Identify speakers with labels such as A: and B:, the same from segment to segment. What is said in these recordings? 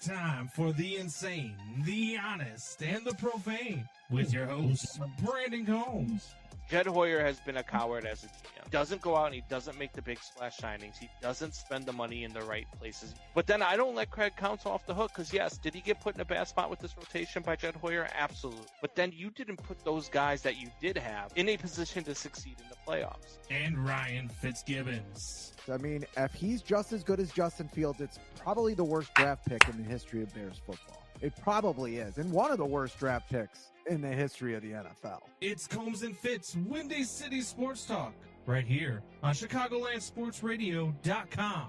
A: time for the insane, the honest, and the profane with your host, Brandon Combs.
B: Jed Hoyer has been a coward as a GM. Doesn't go out and he doesn't make the big splash signings. He doesn't spend the money in the right places. But then I don't let Craig Counsell off the hook because, yes, did he get put in a bad spot with this rotation by Jed Hoyer? Absolutely. But then you didn't put those guys that you did have in a position to succeed in the playoffs.
A: And Ryan Fitzgibbons.
C: I mean, if he's just as good as Justin Fields, it's probably the worst draft pick in the history of Bears football. It probably is. And one of the worst draft picks in the history of the NFL.
A: It's Combs and Fitz, Windy City Sports Talk, right here on ChicagolandSportsRadio.com.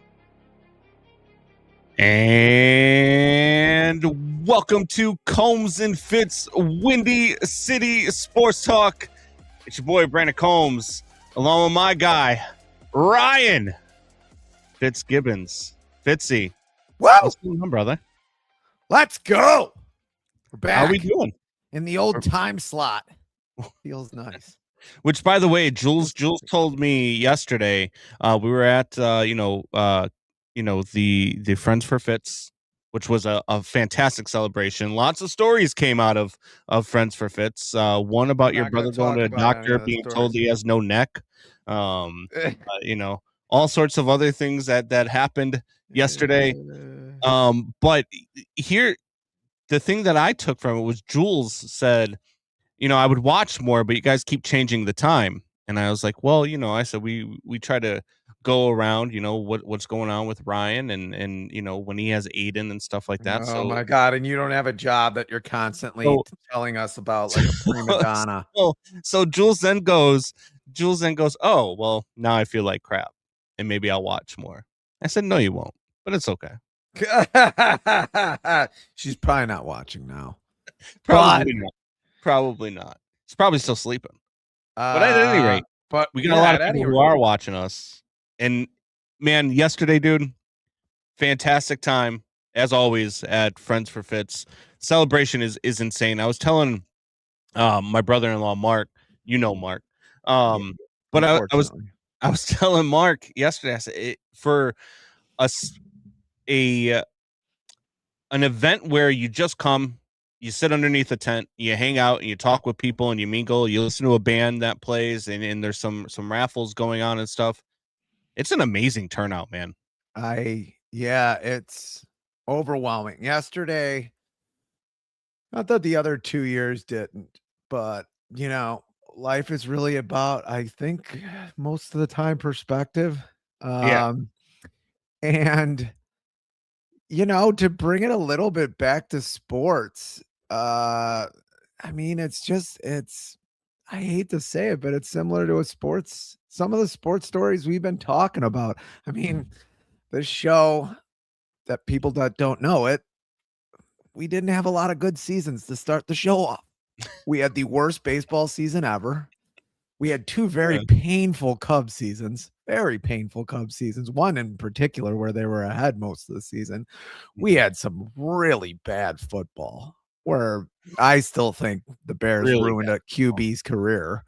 D: And welcome to Combs and Fitz, Windy City Sports Talk. It's your boy, Brandon Combs, along with my guy, Ryan Fitzgibbons. Fitzy.
C: Whoa!
D: What's going on, brother?
C: Let's go. We're back.
D: How we doing?
C: In the old time slot. Feels nice.
D: Which, by the way, Jules told me yesterday. We were at the Friends for Fitz, which was a fantastic celebration. Lots of stories came out of Friends for Fitz. One about your brother going to a doctor, being told he has no neck. All sorts of other things that happened yesterday. But here, the thing that I took from it was Jules said, I would watch more, but you guys keep changing the time. And I was like, well, I said, we try to go around, what's going on with Ryan and when he has Aiden and stuff like that.
C: Oh my God. And you don't have a job that you're constantly telling us about like a prima donna.
D: So Jules then goes, oh, well, now I feel like crap and maybe I'll watch more. I said, no, you won't, but it's okay.
C: She's probably not watching now.
D: Probably not. She's probably still sleeping. But at any rate, we got a lot of people who are watching us. And man, yesterday, dude, fantastic time as always at Friends for Fitz. Celebration is insane. I was telling my brother-in-law Mark, Mark, but I was telling Mark yesterday. I said for us an event where you just come, you sit underneath a tent, you hang out, and you talk with people, and you mingle. You listen to a band that plays, and there's some raffles going on and stuff. It's an amazing turnout, man.
C: It's overwhelming. Yesterday, not that the other 2 years didn't, but life is really about, I think, most of the time, perspective. And to bring it a little bit back to sports, I hate to say it, but it's similar to some of the sports stories we've been talking about. I mean, this show, that people that don't know it, we didn't have a lot of good seasons to start the show off. We had the worst baseball season ever. We had two very painful Cubs seasons, one in particular where they were ahead most of the season. We had some really bad football where I still think the Bears ruined a QB's career.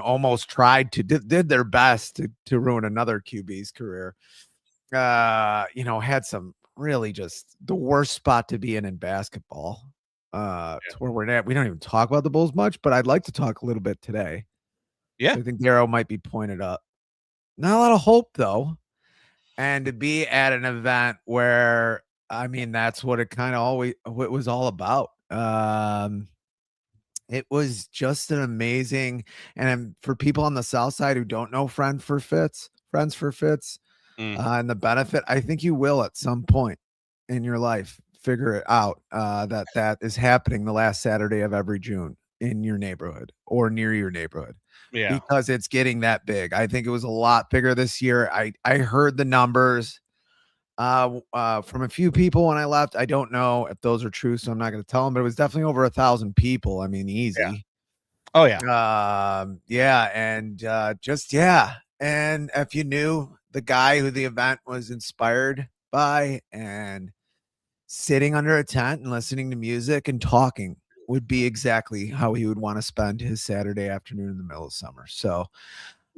C: Almost tried to did their best to ruin another QB's career. Had some really just the worst spot to be in basketball. It's where we're at. We don't even talk about the Bulls much, but I'd like to talk a little bit today.
D: Yeah.
C: I think the arrow might be pointed up. Not a lot of hope though. And to be at an event where, that's what it kind of always what it was all about. It was just an amazing, and for people on the South Side who don't know Friends for Fitz, and the benefit, I think you will at some point in your life figure it out that is happening the last Saturday of every June in your neighborhood or near your neighborhood.
D: Yeah,
C: because it's getting that big. I think it was a lot bigger this year. I heard the numbers from a few people when I left. I don't know if those are true, so I'm not going to tell them, but it was definitely over 1,000 people. Easy.
D: Yeah. Oh yeah.
C: And if you knew the guy who the event was inspired by and sitting under a tent and listening to music and talking would be exactly how he would want to spend his Saturday afternoon in the middle of summer. So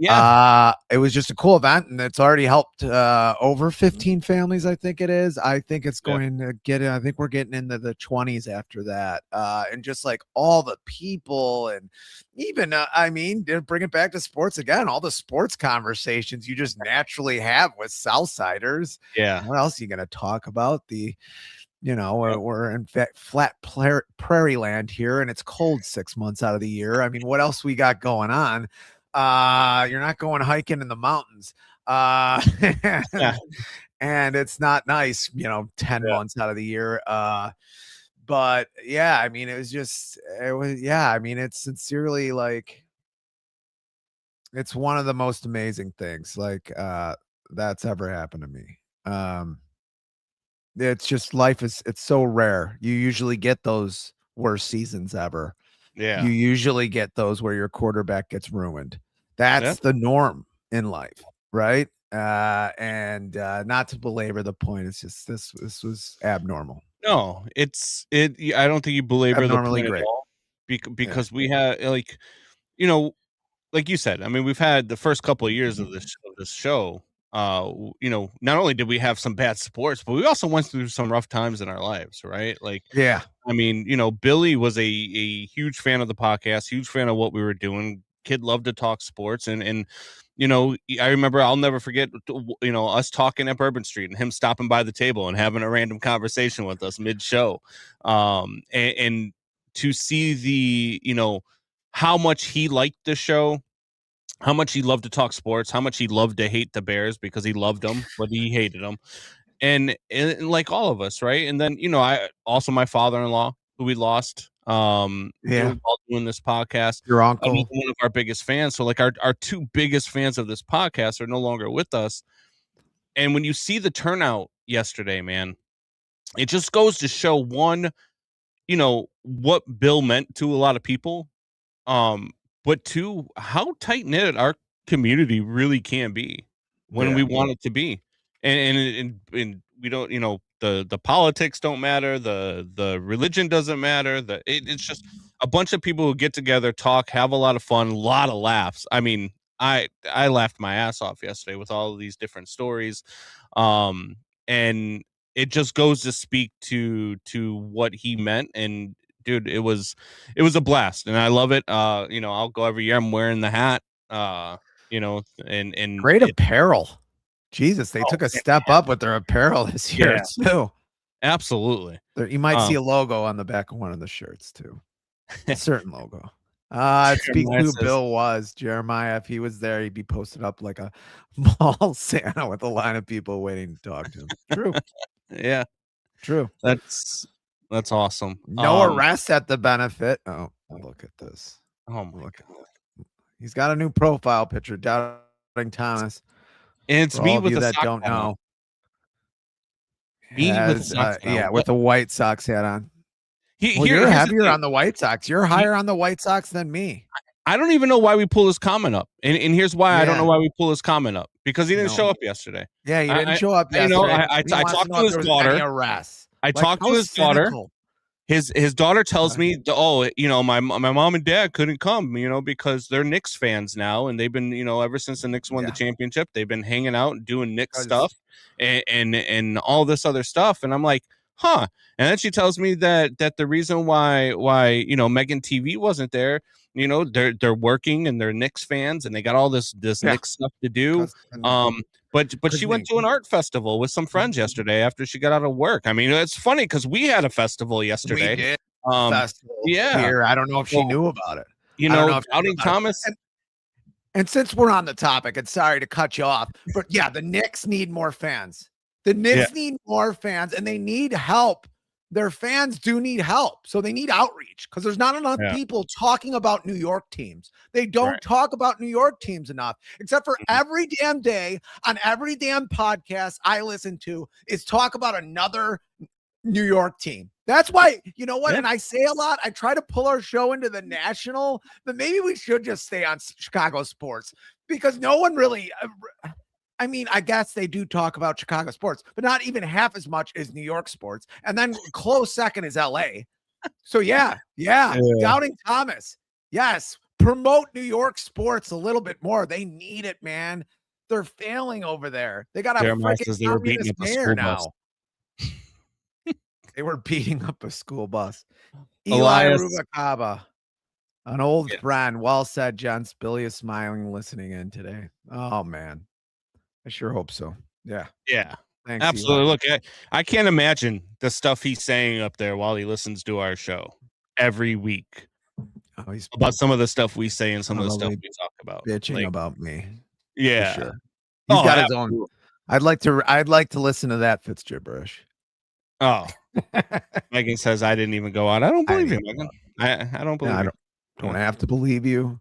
D: Yeah.
C: It was just a cool event, and it's already helped over 15 families, I think it is. I think it's going to get in. I think we're getting into the 20s after that. And just like all the people, and even I mean, bring it back to sports again, all the sports conversations you just naturally have with Southsiders.
D: Yeah.
C: What else are you going to talk about? We're in fact flat prairie land here, and it's cold 6 months out of the year. I mean, what else we got going on? You're not going hiking in the mountains. And it's not nice, 10 months out of the year. But yeah, I mean, it's sincerely like, it's one of the most amazing things that's ever happened to me. It's just it's so rare. You usually get those worst seasons ever.
D: Yeah.
C: You usually get those where your quarterback gets ruined. That's the norm in life, right? And not to belabor the point, it's just this was abnormal.
D: No, I don't think you belabor the point
C: great.
D: at all, because we have like you said. I mean, we've had the first couple of years of this show. Not only did we have some bad sports, but we also went through some rough times in our lives, right? Like,
C: yeah.
D: I mean, Billy was a huge fan of the podcast, huge fan of what we were doing. Kid loved to talk sports, and I remember, I'll never forget, us talking at Bourbon Street and him stopping by the table and having a random conversation with us mid-show, and to see how much he liked the show, how much he loved to talk sports, how much he loved to hate the Bears because he loved them, but he hated them. And like all of us, right? And then, I also, my father-in-law, who we lost, while doing this podcast,
C: your uncle,
D: one of our biggest fans. So like our two biggest fans of this podcast are no longer with us. And when you see the turnout yesterday, man, it just goes to show, one, what Bill meant to a lot of people. But two, how tight knit our community really can be when we want it to be. And we don't, the politics don't matter, the religion doesn't matter, it's just a bunch of people who get together, talk, have a lot of fun, a lot of laughs. I mean, I laughed my ass off yesterday with all of these different stories. And it just goes to speak to what he meant. And dude, it was a blast, and I love it. I'll go every year. I'm wearing the hat, and
C: great apparel. Jesus, they took a step up with their apparel this year too.
D: Absolutely.
C: You might see a logo on the back of one of the shirts too. A certain logo. It speaks who Bill was. Jeremiah, if he was there, he'd be posted up like a mall Santa with a line of people waiting to talk to him. True.
D: Yeah.
C: True.
D: That's awesome.
C: No arrest at the benefit. Oh, look at this.
D: Oh my God.
C: He's got a new profile picture, Doubting Thomas.
D: And it's me with
C: you
D: the
C: that don't know.
D: Me with the
C: with the White Sox hat on.
D: You're
C: heavier on the White Sox. You're higher on the White Sox than me.
D: I don't even know why we pull his comment up. And here's why I don't know why we pull his comment up. Because he didn't show up yesterday.
C: Yeah, he didn't show up yesterday.
D: I talked to his daughter. I talked to his daughter. His daughter tells me, my mom and dad couldn't come, because they're Knicks fans now, and they've been, ever since the Knicks won the championship, they've been hanging out and doing Knicks stuff and all this other stuff. And I'm like, huh. And then she tells me that the reason why Megan TV wasn't there, they're working and they're Knicks fans and they got all this Knicks stuff to do. But she went to an art festival with some friends yesterday after she got out of work. I mean, it's funny because we had a festival yesterday.
C: We did.
D: Here.
C: I don't know if she knew about it.
D: Doubting Thomas.
C: And since we're on the topic, and sorry to cut you off, but yeah, the Knicks need more fans. The Knicks need more fans, and they need help. Their fans do need help. So they need outreach because there's not enough people talking about New York teams. They don't talk about New York teams enough, except for every damn day on every damn podcast I listen to is talk about another New York team. That's why, you know what? And I say a lot, I try to pull our show into the national, but maybe we should just stay on Chicago sports because no one really, I mean, I guess they do talk about Chicago sports, but not even half as much as New York sports. And then close second is LA. So yeah. Doubting Thomas. Yes. promote New York sports a little bit more. They need it, man. They're failing over there. They got a freaking
D: they were beating up a school
C: now.
D: bus.
C: They were beating up a school bus.
D: Elias.
C: Eli Rubalcaba, an old friend. Well said, John Spilly is smiling, listening in today. Oh, man. I sure hope so. Yeah.
D: Yeah.
C: Thanks,
D: absolutely.
C: Eli.
D: Look, I can't imagine the stuff he's saying up there while he listens to our show every week.
C: Oh, he's
D: about some of the stuff we say and some of the stuff we talk about.
C: Bitching about me.
D: Yeah.
C: For sure. He's got his own. I'd like to listen to that Fitz gibberish.
D: Oh. Megan says I didn't even go out. I don't believe you, Megan. I don't believe you.
C: Don't have to believe you.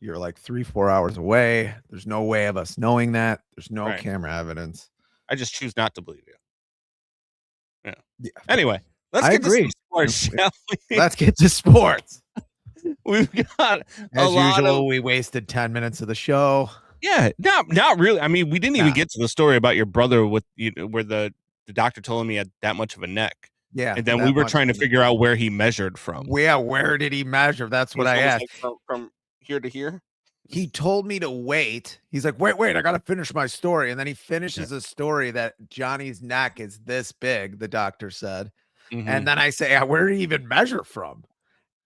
C: You're like 3-4 hours away. There's no way of us knowing that. There's no camera evidence.
D: I just choose not to believe you. Yeah. Anyway, let's get to sports, shall we?
C: Let's get to sports.
D: We've got
C: as usual. We wasted 10 minutes of the show.
D: Yeah, not really. I mean, we didn't even get to the story about your brother with where the doctor told him he had that much of a neck.
C: Yeah,
D: and then we were trying to figure out where he measured from.
C: Where did he measure? That's what I asked.
D: Like from here to here.
C: He told me to wait. He's like, wait, I got to finish my story. And then he finishes a story that Johnny's neck is this big, the doctor said. Mm-hmm. And then I say, where did he even measure from?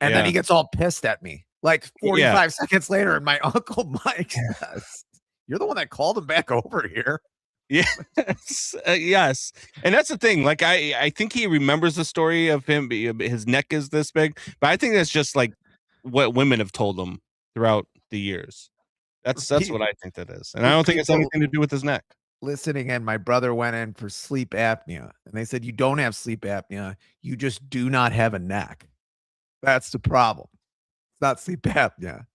C: And then he gets all pissed at me. Like 45 seconds later, and my uncle Mike says, you're the one that called him back over here.
D: Yes. Yes. And that's the thing. Like, I think he remembers the story of him. His neck is this big. But I think that's just like what women have told him throughout the years. That's what I think that is. And I don't think it's anything to do with his neck.
C: Listening in, my brother went in for sleep apnea. And they said, you don't have sleep apnea. You just do not have a neck. That's the problem. It's not sleep apnea.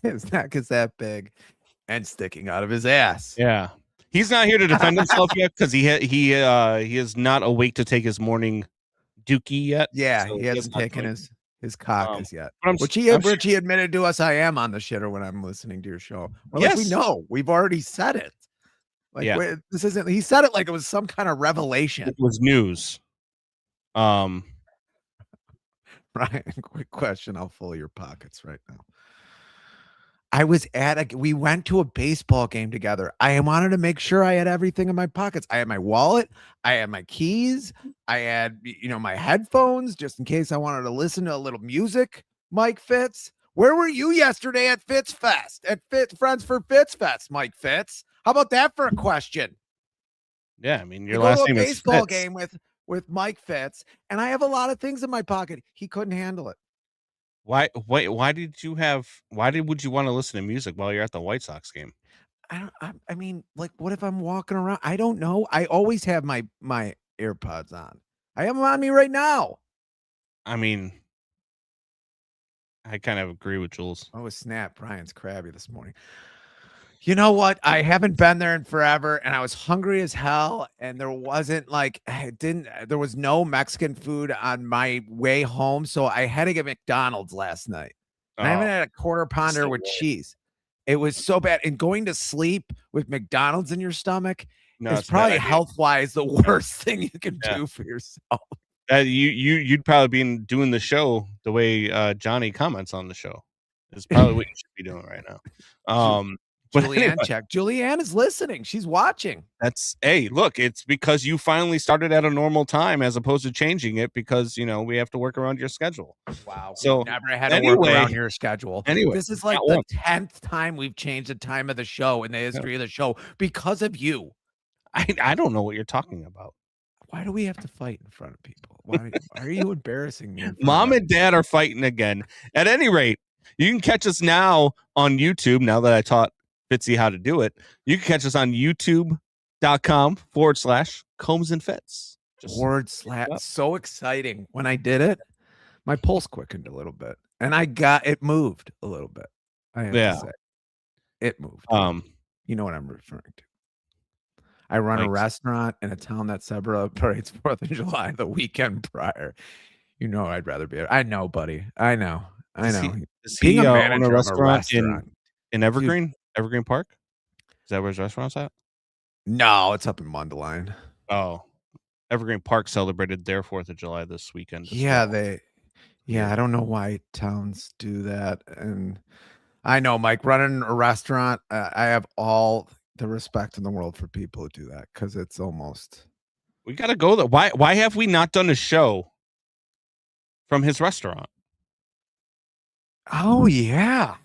C: His neck is that big and sticking out of his ass.
D: Yeah. He's not here to defend himself yet because he is not awake to take his morning dookie yet.
C: Yeah, so he hasn't taken his cock as yet. Which he admitted to us I am on the shitter when I'm listening to your show. Well, yes. Like we know. We've already said it. Like this isn't he said it like it was some kind of revelation.
D: It was news.
C: Ryan, quick question. I'll fill your pockets right now. We went to a baseball game together. I wanted to make sure I had everything in my pockets. I had my wallet. I had my keys. I had, my headphones just in case I wanted to listen to a little music. Mike Fitz, where were you yesterday at Fitz Fest? At Friends for Fitz Fest, Mike Fitz. How about that for a question?
D: Yeah, I mean, your last name is Fitz.
C: Baseball game with Mike Fitz, and I have a lot of things in my pocket. He couldn't handle it.
D: Why would you want to listen to music while you're at the White Sox game?
C: I mean, like, what if I'm walking around? I don't know. I always have my AirPods on. I have them on me right now.
D: I mean, I kind of agree with Jules.
C: Oh, snap. Brian's crabby this morning. You know what? I haven't been there in forever, and I was hungry as hell, and there wasn't there was no Mexican food on my way home, so I had to get McDonald's last night. I haven't had a quarter pounder with cheese. It was so bad. And going to sleep with McDonald's in your stomach is probably health-wise the worst thing you can do for yourself.
D: You'd probably be doing the show the way Johnny comments on the show. Is probably what you should be doing right now.
C: Julianne is listening. She's watching.
D: Look, it's because you finally started at a normal time as opposed to changing it because, we have to work around your schedule.
C: Wow. So never had to work around your schedule.
D: Anyway,
C: this is like the 10th time we've changed the time of the show in the history of the show because of you.
D: I don't know what you're talking about.
C: Why do we have to fight in front of people? Why are you embarrassing me?
D: Mom and Dad are fighting again. At any rate, you can catch us now on YouTube now that I taught Fitzy how to do it. You can catch us on youtube.com/Combs and Fitz.
C: So exciting. When I did it, my pulse quickened a little bit and it moved a little bit. I have to say. It moved. You know what I'm referring to. I run a restaurant in a town that celebrates 4th of July the weekend prior. I'd rather be. I know, buddy. I know.
D: Being a manager of a restaurant in Evergreen? Evergreen Park? Is that where his restaurant's at?
C: No, it's up in Mundelein.
D: Oh, Evergreen Park celebrated their 4th of July this weekend.
C: Yeah, they Yeah, I don't know why towns do that. And I know, Mike, running a restaurant, I have all the respect in the world for people who do that because it's almost.
D: We got to go there. Why have we not done a show from his restaurant?
C: Oh, yeah.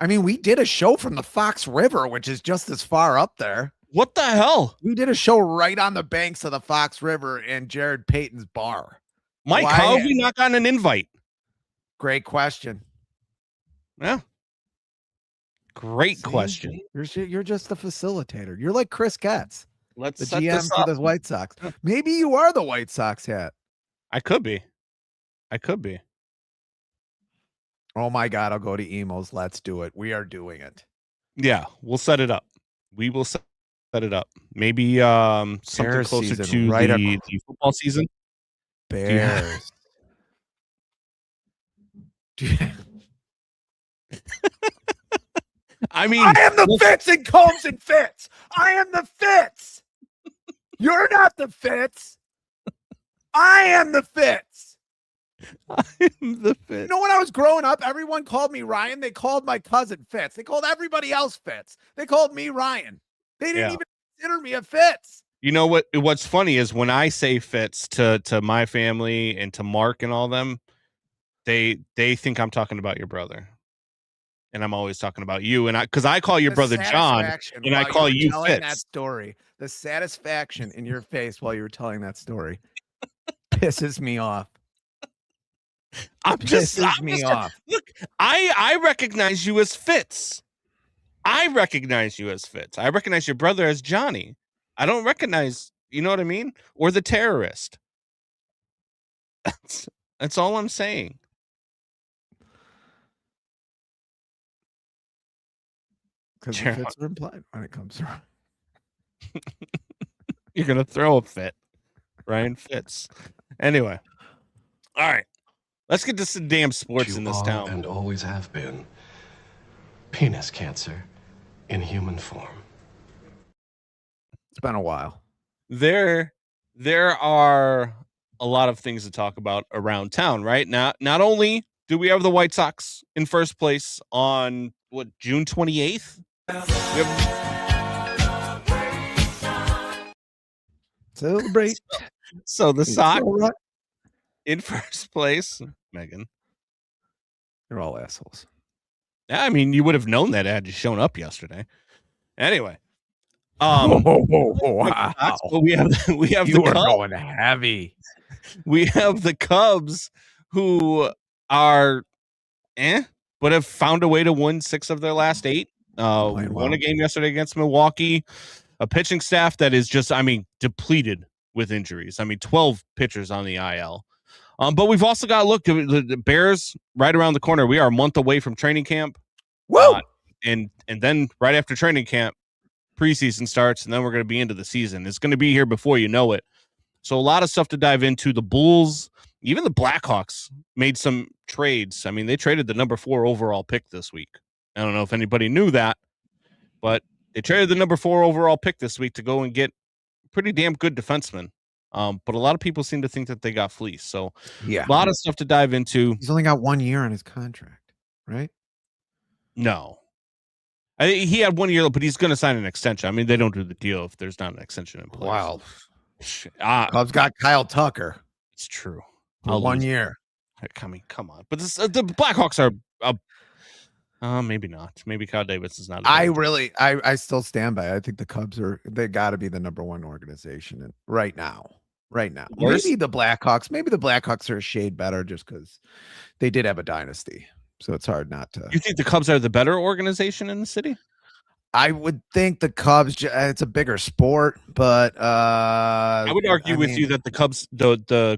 C: I mean, we did a show from the Fox River, which is just as far up there.
D: What the hell?
C: We did a show right on the banks of the Fox River in Jared Payton's bar.
D: Mike, how have we not gotten an invite?
C: Great question.
D: Yeah. Great question.
C: You're just the facilitator. You're like Chris Getz,
D: Let's
C: the
D: set
C: GM
D: this
C: for
D: up.
C: the White Sox. Maybe you are the White Sox hat.
D: I could be.
C: Oh my God, I'll go to Emos. Let's do it. We are doing it.
D: Yeah, we'll set it up. We will set it up. Maybe something
C: Bears
D: closer
C: season,
D: to
C: right
D: the football season.
C: Bears.
D: I mean,
C: I am the Fitz and Combs and Fitz. I am the Fitz. You're not the Fitz. I am the Fitz.
D: I am the Fitz.
C: You know, when I was growing up, everyone called me Ryan. They called my cousin Fitz. They called everybody else Fitz. They called me Ryan. They didn't even consider me a Fitz.
D: You know what? What's funny is when I say Fitz to my family and to Mark and all them, they think I'm talking about your brother, and I'm always talking about you. And because I call your brother John, and I call you Fitz.
C: That story, the satisfaction in your face while you were telling that story, pisses me off. Pisses me off.
D: Look, I recognize you as Fitz. I recognize your brother as Johnny. I don't recognize, you know what I mean? Or the terrorist. That's all I'm saying.
C: Because the Fits are implied when it comes around.
D: You're going to throw a fit. Ryan Fitz. Anyway. All right. Let's get to some damn sports in this town.
E: And always have been. Penis cancer in human form.
C: It's been a while.
D: There are a lot of things to talk about around town, right? Now, not only do we have the White Sox in first place on June 28th?
C: Celebrate.
D: So the Sox in first place. Megan.
C: They're all assholes.
D: Yeah, I mean, you would have known that had you shown up yesterday. Anyway.
C: Wow.
D: We have
C: you are going heavy.
D: We have the Cubs who are but have found a way to win 6 of their last 8. Won a game yesterday against Milwaukee. A pitching staff that is just, depleted with injuries. 12 pitchers on the IL. But we've also got to look at the Bears right around the corner. We are a month away from training camp.
C: Woo!
D: And then right after training camp, preseason starts, and then we're going to be into the season. It's going to be here before you know it. So a lot of stuff to dive into. The Bulls, even the Blackhawks made some trades. They traded the number 4 overall pick this week. I don't know if anybody knew that, but they traded the number 4 overall pick this week to go and get pretty damn good defensemen. But a lot of people seem to think that they got fleeced. So
C: yeah,
D: a lot of stuff to dive into.
C: He's only got 1 year on his contract, right?
D: No. He had 1 year, but he's going to sign an extension. They don't do the deal if there's not an extension in place.
C: Wow. Cubs got Kyle Tucker.
D: It's true.
C: For 1 year.
D: Come on. But the Blackhawks are maybe not. Maybe Kyle Davis is not.
C: I still stand by. I think the Cubs they got to be the number 1 organization right now. Maybe the Blackhawks are a shade better just because they did have a dynasty. So it's hard not to.
D: You think the Cubs are the better organization in the city?
C: I would think the Cubs. It's a bigger sport, but
D: I would argue with you that the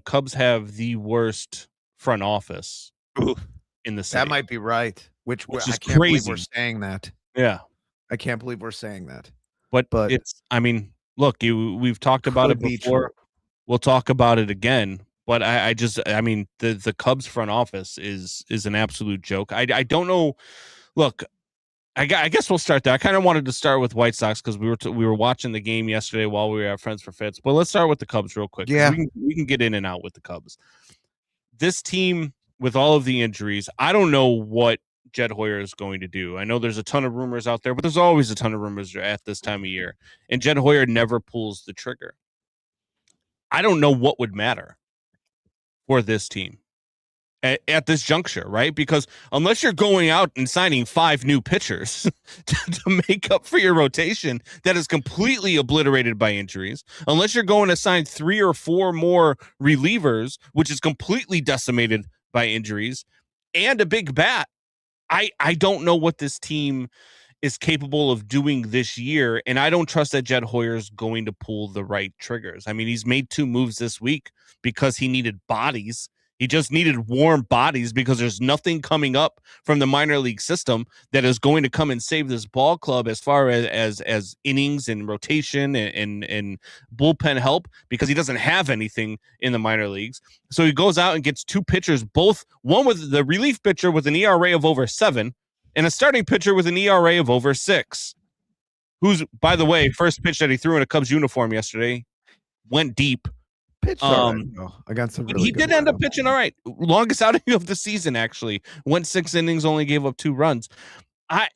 D: Cubs have the worst front office in the city.
C: That might be right. Which
D: is
C: I can't
D: crazy.
C: Believe we're saying that.
D: Yeah,
C: I can't believe we're saying that.
D: But it's. Look, we've talked about it before.
C: True.
D: We'll talk about it again. But the Cubs front office is an absolute joke. I don't know. Look, I guess we'll start there. I kind of wanted to start with White Sox because we were watching the game yesterday while we were at Friends for Fitz. But let's start with the Cubs real quick.
C: Yeah,
D: we can get in and out with the Cubs. This team with all of the injuries, I don't know what Jed Hoyer is going to do. I know there's a ton of rumors out there, but there's always a ton of rumors at this time of year. And Jed Hoyer never pulls the trigger. I don't know what would matter for this team at this juncture, right? Because unless you're going out and signing 5 new pitchers to make up for your rotation that is completely obliterated by injuries, unless you're going to sign 3 or 4 more relievers, which is completely decimated by injuries, and a big bat, I don't know what this team is capable of doing this year, and I don't trust that Jed Hoyer is going to pull the right triggers. I mean, he's made 2 moves this week because he needed bodies. He just needed warm bodies because there's nothing coming up from the minor league system that is going to come and save this ball club as far as innings and rotation and bullpen help, because he doesn't have anything in the minor leagues. So he goes out and gets 2 pitchers, both one with the relief pitcher with an ERA of over 7 and a starting pitcher with an ERA of over 6, who's, by the way, first pitch that he threw in a Cubs uniform yesterday went deep.
C: Pitched against some really
D: he did end up pitching all right. Longest outing of the season, actually. Went 6 innings, only gave up 2 runs. I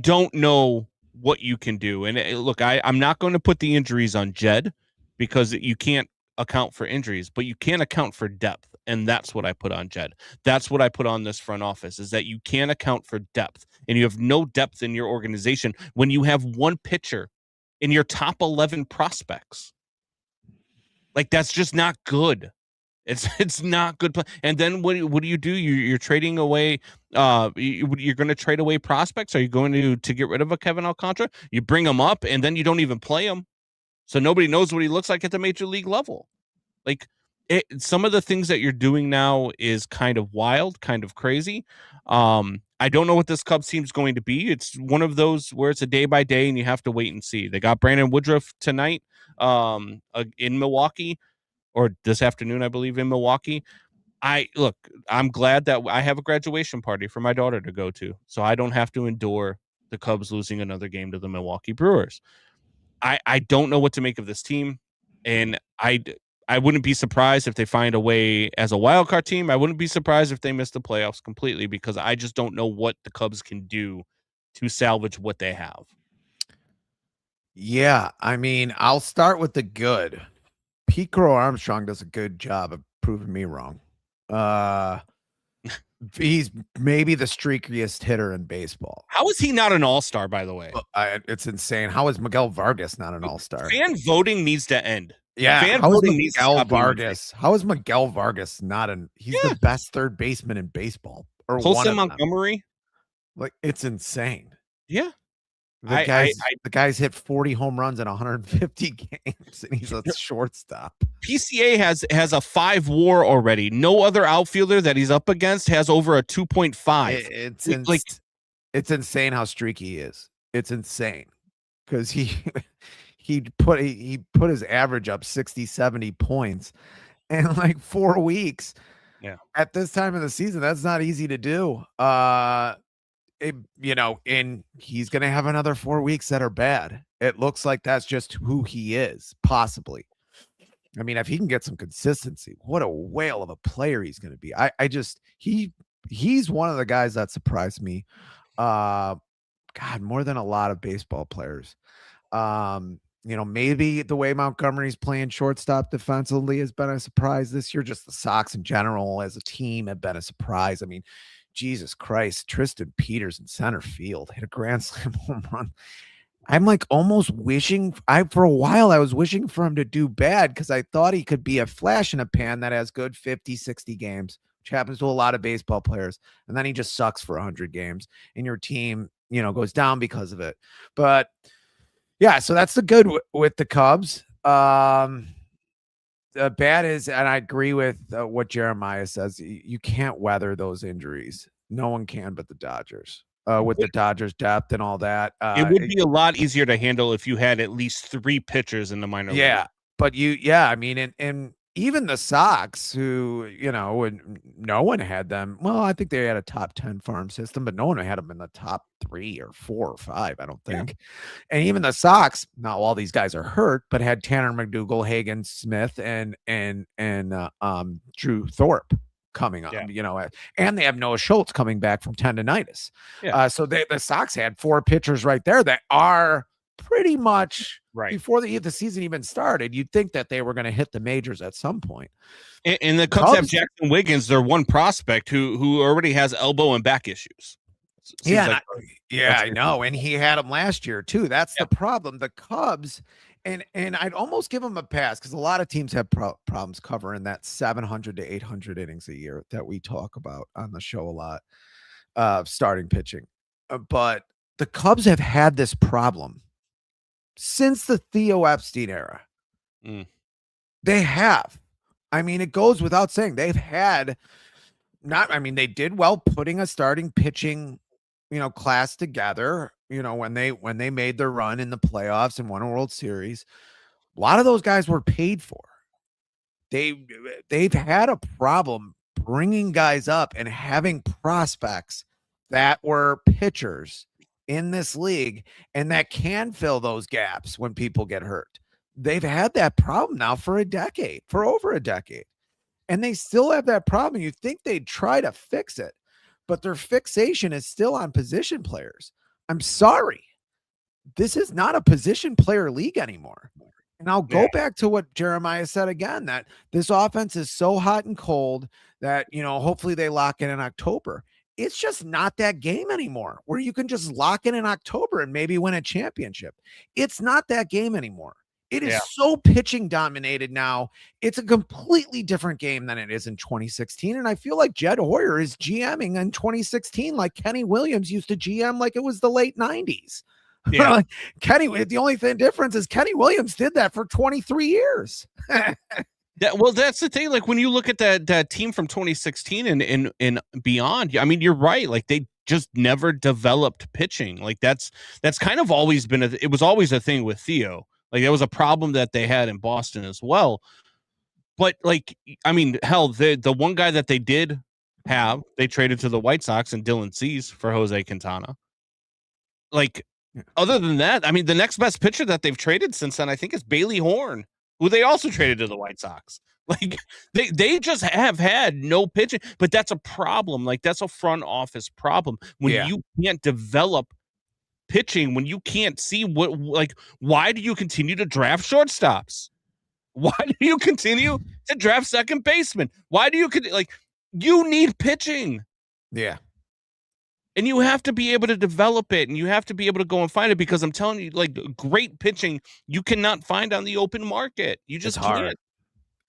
D: don't know what you can do. And look, I'm not going to put the injuries on Jed because you can't account for injuries, but you can account for depth. And that's what I put on Jed. That's what I put on this front office, is that you can't account for depth. And you have no depth in your organization when you have 1 pitcher in your top 11 prospects. Like, that's just not good. It's not good. And then what do you do? You're trading away. You're going to trade away prospects. Are you going to get rid of a Kevin Alcantara? You bring him up and then you don't even play him, so nobody knows what he looks like at the major league level. Like, some of the things that you're doing now is kind of wild, kind of crazy. I don't know what this Cubs team is going to be. It's one of those where it's a day by day and you have to wait and see. They got Brandon Woodruff tonight in Milwaukee, or this afternoon, I believe, in Milwaukee. I'm glad that I have a graduation party for my daughter to go to, so I don't have to endure the Cubs losing another game to the Milwaukee Brewers. I don't know what to make of this team, and I wouldn't be surprised if they find a way as a wild card team. I wouldn't be surprised if they miss the playoffs completely, because I just don't know what the Cubs can do to salvage what they have.
C: Yeah, I mean, I'll start with the good. Pete Crow Armstrong does a good job of proving me wrong. He's maybe the streakiest hitter in baseball.
D: How is he not an all-star, by the way?
C: It's insane. How is Miguel Vargas not an all-star?
D: Fan voting needs to end.
C: Yeah, how is Miguel Vargas? How is Miguel Vargas not an? He's the best third baseman in baseball. Or
D: Jose Montgomery.
C: Like, it's insane.
D: Yeah.
C: The guy's hit 40 home runs in 150 games, and he's a shortstop.
D: PCA has a 5 WAR already. No other outfielder that he's up against has over a 2.5.
C: It's insane how streaky he is. It's insane because he put his average up 60, 70 points in like 4 weeks.
D: Yeah.
C: At this time of the season, that's not easy to do. And he's going to have another 4 weeks that are bad. It looks like that's just who he is, possibly. I mean, if he can get some consistency, what a whale of a player he's going to be. He's one of the guys that surprised me. God, more than a lot of baseball players. Maybe the way Montgomery's playing shortstop defensively has been a surprise this year. Just the Sox in general as a team have been a surprise. I mean, Jesus Christ, Tristan Peters in center field hit a grand slam home run. I'm like almost wishing for a while I was wishing for him to do bad, because I thought he could be a flash in a pan that has good 50, 60 games, which happens to a lot of baseball players. And then he just sucks for 100 games and your team, goes down because of it. But yeah, so that's the good with the Cubs. The bad is, and I agree with what Jeremiah says, you can't weather those injuries. No one can but the Dodgers. With the Dodgers depth and all that.
D: It would be a lot easier to handle if you had at least 3 pitchers in the minor league.
C: Yeah, but I mean, and even the Sox, who, no one had them. Well, I think they had a top 10 farm system, but no one had them in the top 3 or 4 or 5, I don't think. Yeah. And even the Sox, not all these guys are hurt, but had Tanner McDougal, Hagen Smith, and Drew Thorpe coming up, and they have Noah Schultz coming back from tendonitis. Yeah. So the Sox had 4 pitchers right there that are pretty much right before the season even started. You'd think that they were going to hit the majors at some point.
D: And the Cubs have Jackson Wiggins, their one prospect who already has elbow and back issues.
C: I know. And he had them last year too. That's the problem. The Cubs, and I'd almost give them a pass because a lot of teams have problems covering that 700 to 800 innings a year that we talk about on the show a lot of starting pitching. But the Cubs have had this problem since the Theo Epstein era. They have. I mean, it goes without saying they've had they did well putting a starting pitching, class together, when they made their run in the playoffs and won a World Series. A lot of those guys were paid for. They've had a problem bringing guys up and having prospects that were pitchers in this league and that can fill those gaps when people get hurt. They've had that problem now for over a decade, and they still have that problem. You think they'd try to fix it, but their fixation is still on position players. I'm sorry. This is not a position player league anymore. And I'll go back to what Jeremiah said again, that this offense is so hot and cold that, hopefully they lock in October. It's just not that game anymore where you can just lock in October and maybe win a championship. It's not that game anymore. It is so pitching dominated now. It's a completely different game than it is in 2016. And I feel like Jed Hoyer is GMing in 2016 like Kenny Williams used to GM like it was the late 90s. Yeah. The only difference is Kenny Williams did that for 23 years.
D: That's the thing. Like when you look at that team from 2016 and beyond, I mean, you're right. Like they just never developed pitching. Like that's kind of always been it was always a thing with Theo. Like that was a problem that they had in Boston as well. But like, I mean, hell, the one guy that they did have, they traded to the White Sox and Dylan Cease for Jose Quintana. Like, other than that, I mean, the next best pitcher that they've traded since then, I think, is Bailey Horn, who they also traded to the White Sox. Like they just have had no pitching, but that's a problem. Like that's a front office problem when you can't develop pitching, when you can't see why do you continue to draft shortstops? Why do you continue to draft second baseman? Why do you need pitching?
C: Yeah.
D: And you have to be able to develop it, and you have to be able to go and find it, because I'm telling you, like, great pitching you cannot find on the open market. You just can't.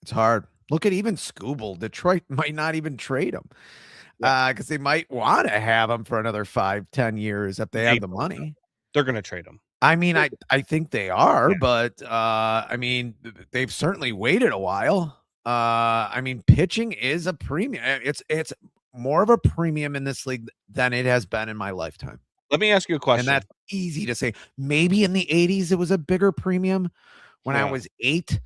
C: It's hard. Look at even Scooble. Detroit might not even trade him because they might want to have him for another 5-10 years if they have the money.
D: They're going to trade him.
C: I mean, I think they are, but I mean, they've certainly waited a while. I mean, pitching is a premium. It's more of a premium in this league than it has been in my lifetime.
D: Let me ask you a question.
C: And that's easy to say. Maybe in the 80s it was a bigger premium when I was 8.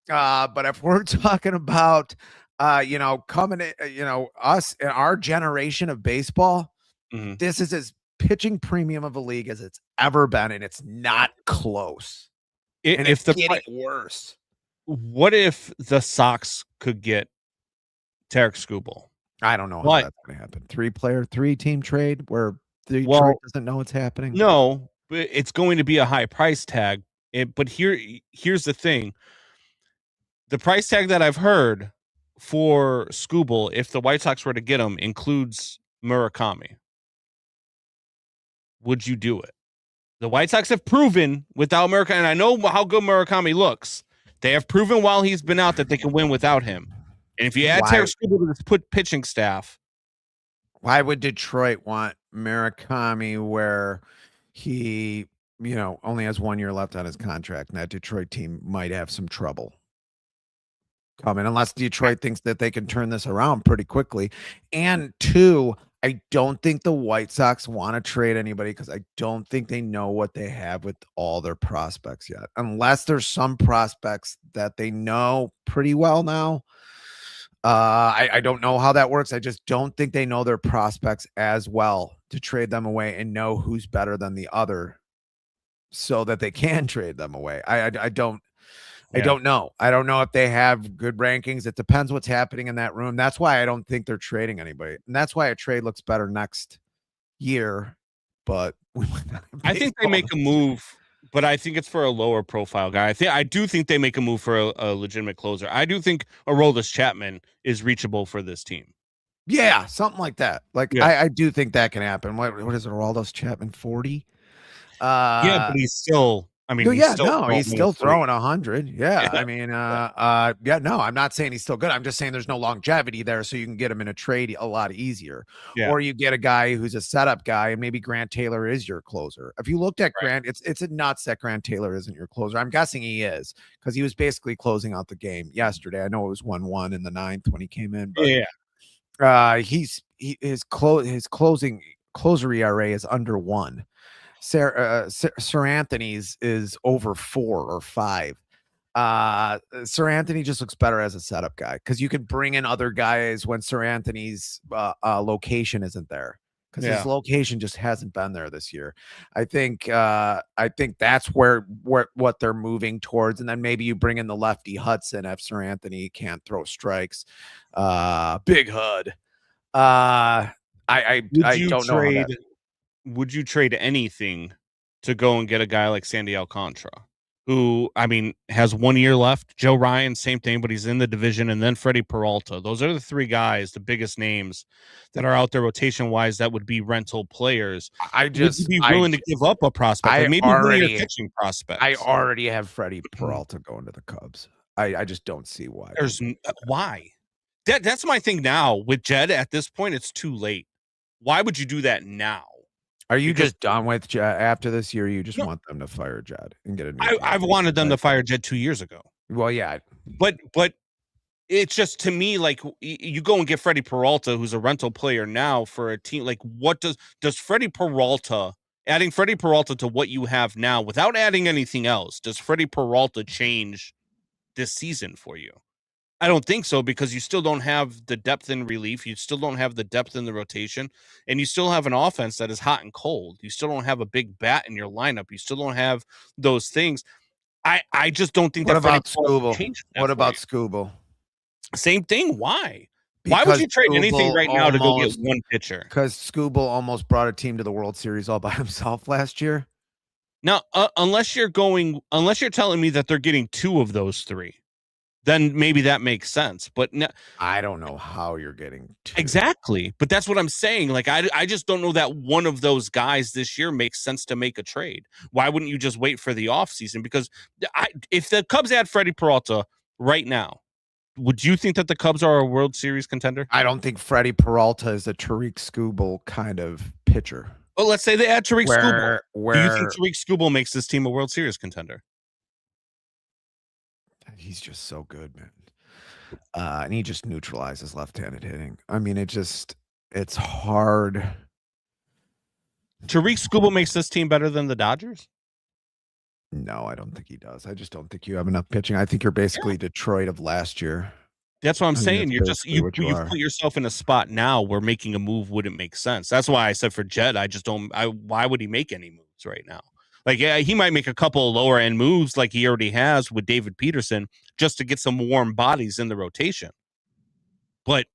C: But if we're talking about coming in, us in our generation of baseball, this is as pitching premium of a league as it's ever been, and it's not close. And it's getting worse.
D: What if the Sox could get Tarek Skubal?
C: I don't know how that's going to happen. 3-team trade where Detroit doesn't know what's happening.
D: No, but it's going to be a high price tag. But here's the thing. The price tag that I've heard for Skubal, if the White Sox were to get him, includes Murakami. Would you do it? The White Sox have proven without Murakami, and I know how good Murakami looks. They have proven while he's been out that they can win without him. And if you add Tarek Skubal to this pitching staff,
C: why would Detroit want Murakami where he, only has 1 year left on his contract, and that Detroit team might have some trouble coming unless Detroit thinks that they can turn this around pretty quickly? And 2, I don't think the White Sox want to trade anybody because I don't think they know what they have with all their prospects yet. Unless there's some prospects that they know pretty well now. I don't know how that works. I just don't think they know their prospects as well to trade them away and know who's better than the other so that they can trade them away. I don't know. I don't know if they have good rankings. It depends what's happening in that room. That's why I don't think they're trading anybody. And that's why a trade looks better next year. But
D: I think they make a move, but I think it's for a lower profile guy. I do think they make a move for a legitimate closer. I do think Aroldis Chapman is reachable for this team.
C: Yeah, something like that. I do think that can happen. What is it, Aroldis Chapman 40?
D: Yeah, but he's still. I mean,
C: he's still throwing 100. Yeah. I mean, no, I'm not saying he's still good. I'm just saying there's no longevity there, so you can get him in a trade a lot easier.
D: Yeah.
C: Or you get a guy who's a setup guy, and maybe Grant Taylor is your closer. If you looked at Grant, it's a nuts that Grant Taylor isn't your closer. I'm guessing he is because he was basically closing out the game yesterday. I know it was 1-1 in the 9th when he came in, but his closing closer ERA is under 1. Sir Anthony's is over 4 or 5. Sir Anthony just looks better as a setup guy because you can bring in other guys when Sir Anthony's location isn't there because his location just hasn't been there this year. I think that's what they're moving towards, and then maybe you bring in the lefty Hudson if Sir Anthony can't throw strikes. Big Hud. I don't know.
D: Would you trade anything to go and get a guy like Sandy Alcantara, who, I mean, has 1 year left? Joe Ryan, same thing, but he's in the division. And then Freddie Peralta. Those are the 3 guys, the biggest names that are out there rotation-wise that would be rental players. Would you be willing to give up a prospect? Like maybe one of your pitching prospects.
C: I already have Freddie Peralta going to the Cubs. I just don't see why.
D: Why? That's my thing now. With Jed, at this point, it's too late. Why would you do that now?
C: Are you just done with Jed after this year? You just want them to fire Jed and get a new
D: I've wanted them to fire Jed 2 years ago.
C: Well, yeah.
D: But it's just, to me, like, you go and get Freddie Peralta, who's a rental player now for a team. Like, what does Freddie Peralta, adding Freddie Peralta to what you have now without adding anything else, does Freddie Peralta change this season for you? I don't think so, because you still don't have the depth in relief. You still don't have the depth in the rotation, and you still have an offense that is hot and cold. You still don't have a big bat in your lineup. You still don't have those things. I just don't think
C: What about Scooble? What about Scooble?
D: Same thing. Why? Why would you trade anything right now to go get one pitcher?
C: Because Scooble almost brought a team to the World Series all by himself last year.
D: Now, unless you're telling me that they're getting 2 of those 3. Then maybe that makes sense. But no,
C: I don't know how you're getting 2.
D: Exactly. But that's what I'm saying. Like, I just don't know that one of those guys this year makes sense to make a trade. Why wouldn't you just wait for the offseason? Because if the Cubs add Freddie Peralta right now, would you think that the Cubs are a World Series contender?
C: I don't think Freddie Peralta is a Tariq Skubal kind of pitcher.
D: Well, let's say they add Tariq Skubal. Do you think Tariq Skubal makes this team a World Series contender?
C: He's just so good, man. And he just neutralizes left-handed hitting. I mean, it's hard.
D: Tariq Skubal makes this team better than the Dodgers?
C: No, I don't think he does. I just don't think you have enough pitching. I think you're basically Detroit of last year.
D: That's what I'm saying. You're just you put yourself in a spot now where making a move wouldn't make sense. That's why I said for Jed, I just don't. Why would he make any moves right now? Like, yeah, he might make a couple of lower end moves like he already has with David Peterson just to get some warm bodies in the rotation. But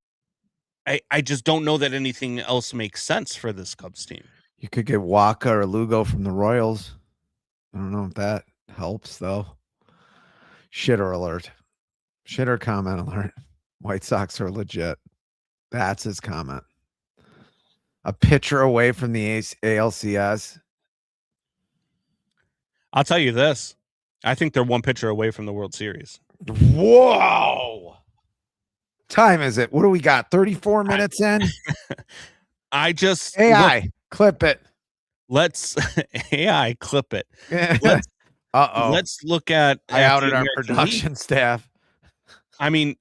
D: I just don't know that anything else makes sense for this Cubs team.
C: You could get Waka or Lugo from the Royals. I don't know if that helps, though. Shitter alert. Shitter comment alert. White Sox are legit. That's his comment. A pitcher away from the ALCS.
D: I'll tell you this. I think they're one pitcher away from the World Series.
C: Whoa. Time is it? What do we got? 34 minutes in? AI, clip it.
D: Let's AI clip it.
C: Uh-oh.
D: Let's look at
C: I outed our production staff.
D: I mean,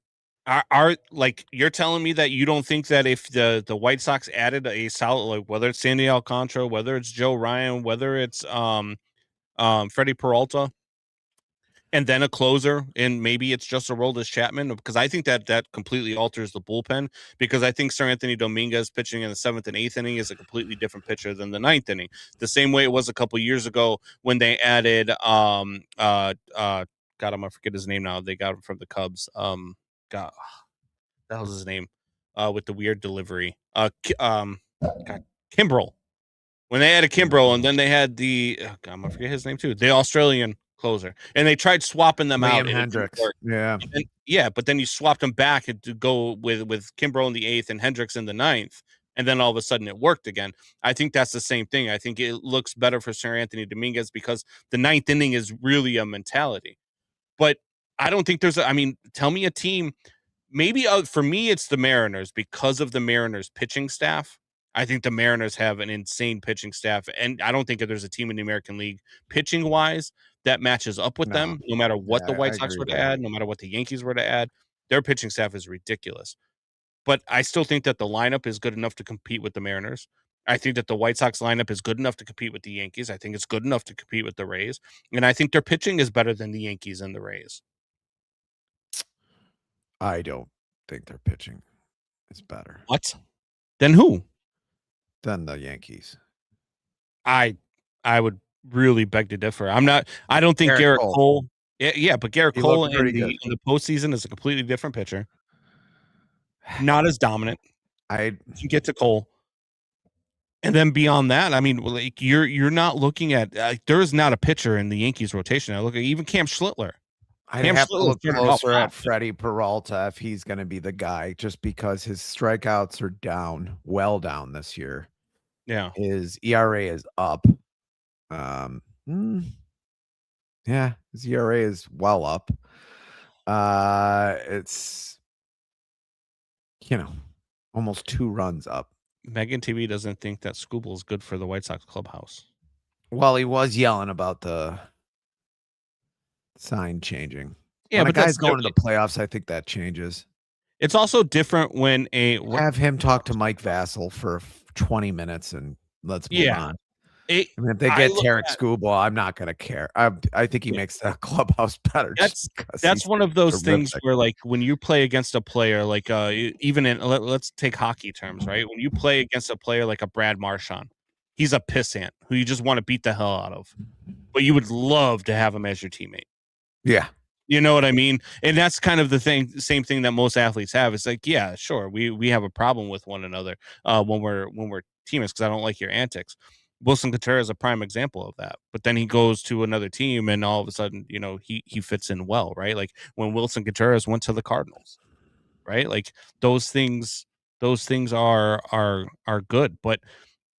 D: Are like, you're telling me that you don't think that if the White Sox added a solid, like whether it's Sandy Alcantara, whether it's Joe Ryan, whether it's Freddie Peralta, and then a closer, and maybe it's just Aroldis Chapman, because I think that completely alters the bullpen, because I think Sir Anthony Dominguez pitching in the 7th and 8th inning is a completely different pitcher than the 9th inning. The same way it was a couple years ago when they added God, I'm gonna forget his name now. They got him from the Cubs. God, that was his name. With the weird delivery. God, Kimbrel. When they added Kimbrel, and then they had I'm gonna forget his name too, the Australian closer, and they tried swapping them out.
C: Liam Hendricks. Yeah.
D: Yeah, but then you swapped them back to go with Kimbrel in the 8th and Hendricks in the 9th, and then all of a sudden it worked again. I think that's the same thing. I think it looks better for Sir Anthony Dominguez because the 9th inning is really a mentality. But I don't think tell me a team. Maybe for me, it's the Mariners because of the Mariners pitching staff. I think the Mariners have an insane pitching staff, and I don't think that there's a team in the American League pitching wise that matches up with them, no matter what the White Sox were to add, no matter what the Yankees were to add. Their pitching staff is ridiculous. But I still think that the lineup is good enough to compete with the Mariners. I think that the White Sox lineup is good enough to compete with the Yankees. I think it's good enough to compete with the Rays. And I think their pitching is better than the Yankees and the Rays.
C: I don't think their pitching is better.
D: What? Then who?
C: Than the Yankees.
D: I would really beg to differ. I don't think Garrett Cole. Yeah, but Garrett Cole in the postseason is a completely different pitcher. Not as dominant. I get to Cole. And then beyond that, I mean, like you're not looking at there is not a pitcher in the Yankees rotation. I look at even Cam Schlittler.
C: I'd have to look closer at Freddie Peralta if he's going to be the guy, just because his strikeouts are down, well down this year.
D: Yeah,
C: his ERA is up. Yeah, his ERA is well up. It's almost 2 runs up.
D: Megan TV doesn't think that Scooble is good for the White Sox clubhouse.
C: Well, he was yelling about the sign changing.
D: Yeah,
C: when a guy's going to the playoffs, I think that changes.
D: It's also different when
C: have him talk to Mike Vassell for 20 minutes and let's move on. If they get Tarek Scooble, I'm not going to care. I think he makes the clubhouse better.
D: That's one of those things where, like, when you play against a player, like even in let's take hockey terms, right? When you play against a player like a Brad Marchand, he's a pissant who you just want to beat the hell out of, but you would love to have him as your teammate.
C: Yeah.
D: You know what I mean? And that's kind of the same thing that most athletes have. It's like, yeah, sure, we have a problem with one another when we're teammates because I don't like your antics. Wilson Contreras is a prime example of that. But then he goes to another team and all of a sudden, he fits in well, right? Like when Wilson Contreras went to the Cardinals, right? Like those things are good. But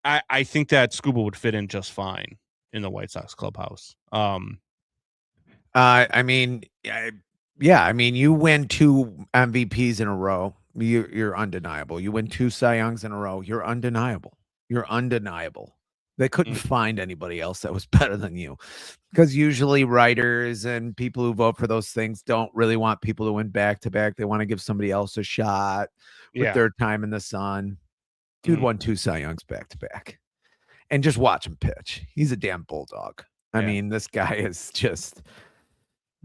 D: I think that Scuba would fit in just fine in the White Sox clubhouse.
C: I mean, you win 2 MVPs in a row. You're undeniable. You win 2 Cy Youngs in a row. You're undeniable. They couldn't find anybody else that was better than you, because usually writers and people who vote for those things don't really want people to win back-to-back. They want to give somebody else a shot with their time in the sun. Dude won 2 Cy Youngs back-to-back. And just watch him pitch. He's a damn bulldog. I mean, this guy is just...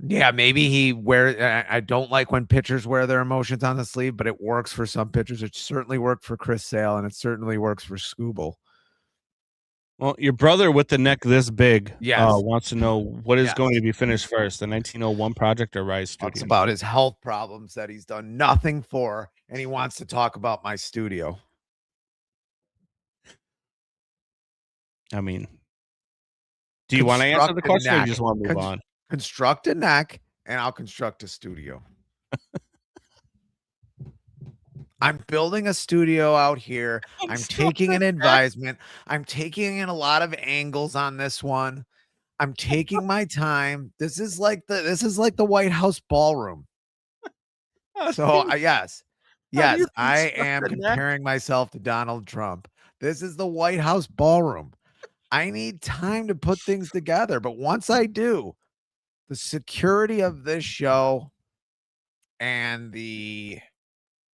C: Yeah, maybe I don't like when pitchers wear their emotions on the sleeve, but it works for some pitchers. It certainly worked for Chris Sale, and it certainly works for Scooble.
D: Well, your brother with the neck this big wants to know what is going to be finished first, the 1901 project or Rise Studio.
C: Talks about his health problems that he's done nothing for, and he wants to talk about my studio.
D: I mean, do you want to answer the question or you just want to move on?
C: Construct a neck, and I'll construct a studio. I'm building a studio out here. I'm taking an advisement. I'm taking in a lot of angles on this one. I'm taking my time. This is like the White House ballroom. So yes, I am comparing myself to Donald Trump. This is the White House ballroom. I need time to put things together, but once I do, the security of this show and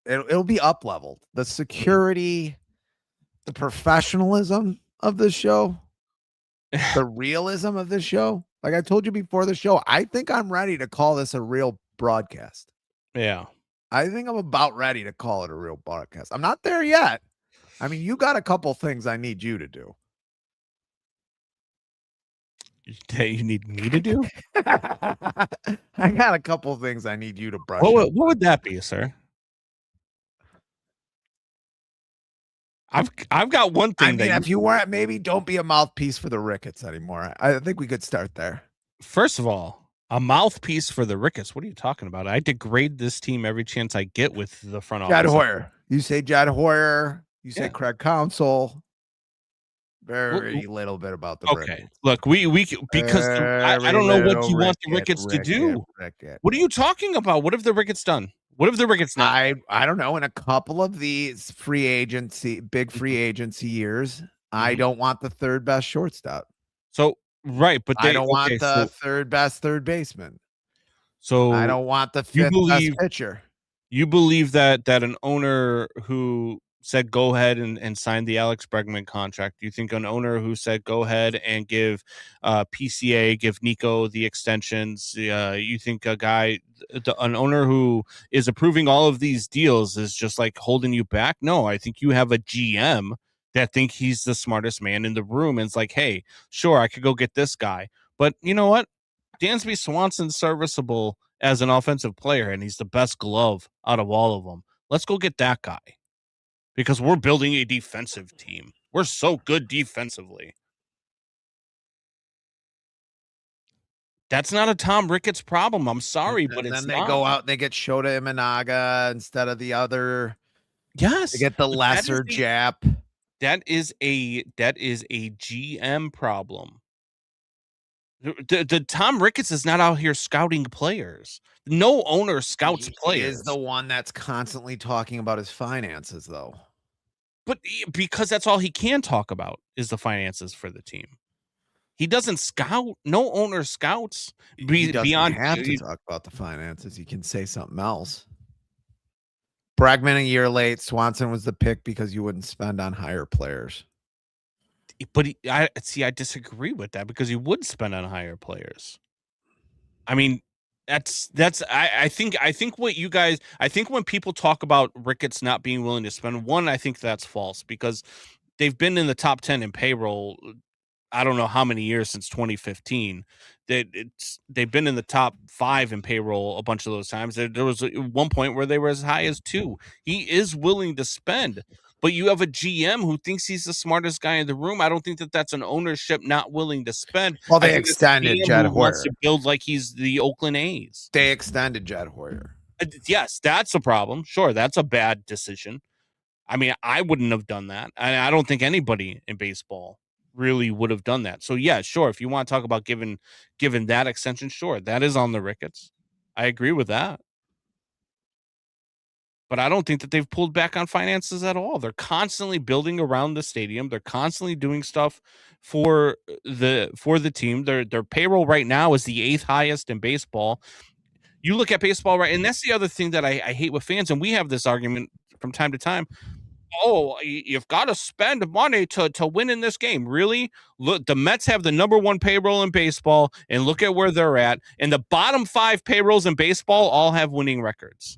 C: it'll be up leveled. The security, the professionalism of the show, the realism of this show. Like I told you before the show, I think I'm ready to call this a real broadcast.
D: Yeah.
C: I think I'm about ready to call it a real broadcast. I'm not there yet. I mean, you got a couple things I need you to do.
D: You need me to do?
C: I got a couple things I need you to brush up.
D: What would that be, sir? I've got one thing.
C: I mean, if you weren't, maybe don't be a mouthpiece for the Ricketts anymore. I think we could start there.
D: First of all, a mouthpiece for the Ricketts. What are you talking about? I degrade this team every chance I get with the front office.
C: Jed Hoyer. You say Jed Hoyer. You say Craig Counsell. Very little bit about the Ricketts.
D: Look, we because I don't know what you want the Ricketts to do. What are you talking about? What have the Ricketts done? What have the Ricketts done?
C: I don't know. In a couple of these big free agency years, I don't want the third best shortstop.
D: So right, but
C: I don't want the third best third baseman.
D: So
C: I don't want the fifth best pitcher.
D: You believe that an owner who said go ahead and sign the Alex Bregman contract, do you think an owner who said go ahead and give PCA, give Nico the extensions, you think an owner who is approving all of these deals is just like holding you back? No, I think you have a GM that think he's the smartest man in the room and it's like, hey, sure, I could go get this guy, but you know what? Dansby Swanson's serviceable as an offensive player and he's the best glove out of all of them. Let's go get that guy. Because we're building a defensive team. We're so good defensively. That's not a Tom Ricketts problem. I'm sorry, but it's not.
C: Then they go out and they get Shota Imanaga instead of the other.
D: Yes.
C: They get the lesser Jap.
D: That is a GM problem. The Tom Ricketts is not out here scouting players. No owner scouts players. He
C: is the one that's constantly talking about his finances, though.
D: But because that's all he can talk about is the finances for the team. He doesn't scout. No owner scouts.
C: He doesn't have to talk about the finances. He can say something else. Bregman a year late. Swanson was the pick because you wouldn't spend on higher players.
D: But I disagree with that because you would spend on higher players. I mean, I think what you guys, I think when people talk about Ricketts not being willing to spend, I think that's false because they've been in the top 10 in payroll. I don't know how many years since 2015. They've been in the top 5 in payroll a bunch of those times. There was one point where they were as high as 2. He is willing to spend. But you have a GM who thinks he's the smartest guy in the room. I don't think that's an ownership not willing to spend.
C: Well, they extended Jed Hoyer.
D: Wants to build like he's the Oakland A's.
C: They extended Jed Hoyer.
D: Yes, that's a problem. Sure, that's a bad decision. I mean, I wouldn't have done that. I don't think anybody in baseball really would have done that. So, yeah, sure, if you want to talk about giving that extension, sure, that is on the Ricketts. I agree with that. But I don't think that they've pulled back on finances at all. They're constantly building around the stadium. They're constantly doing stuff for the team. Their payroll right now is the 8th highest in baseball. You look at baseball, right? And that's the other thing that I hate with fans. And we have this argument from time to time. Oh, you've got to spend money to win in this game. Really? Look, the Mets have the number 1 payroll in baseball, and look at where they're at. And the bottom 5 payrolls in baseball all have winning records.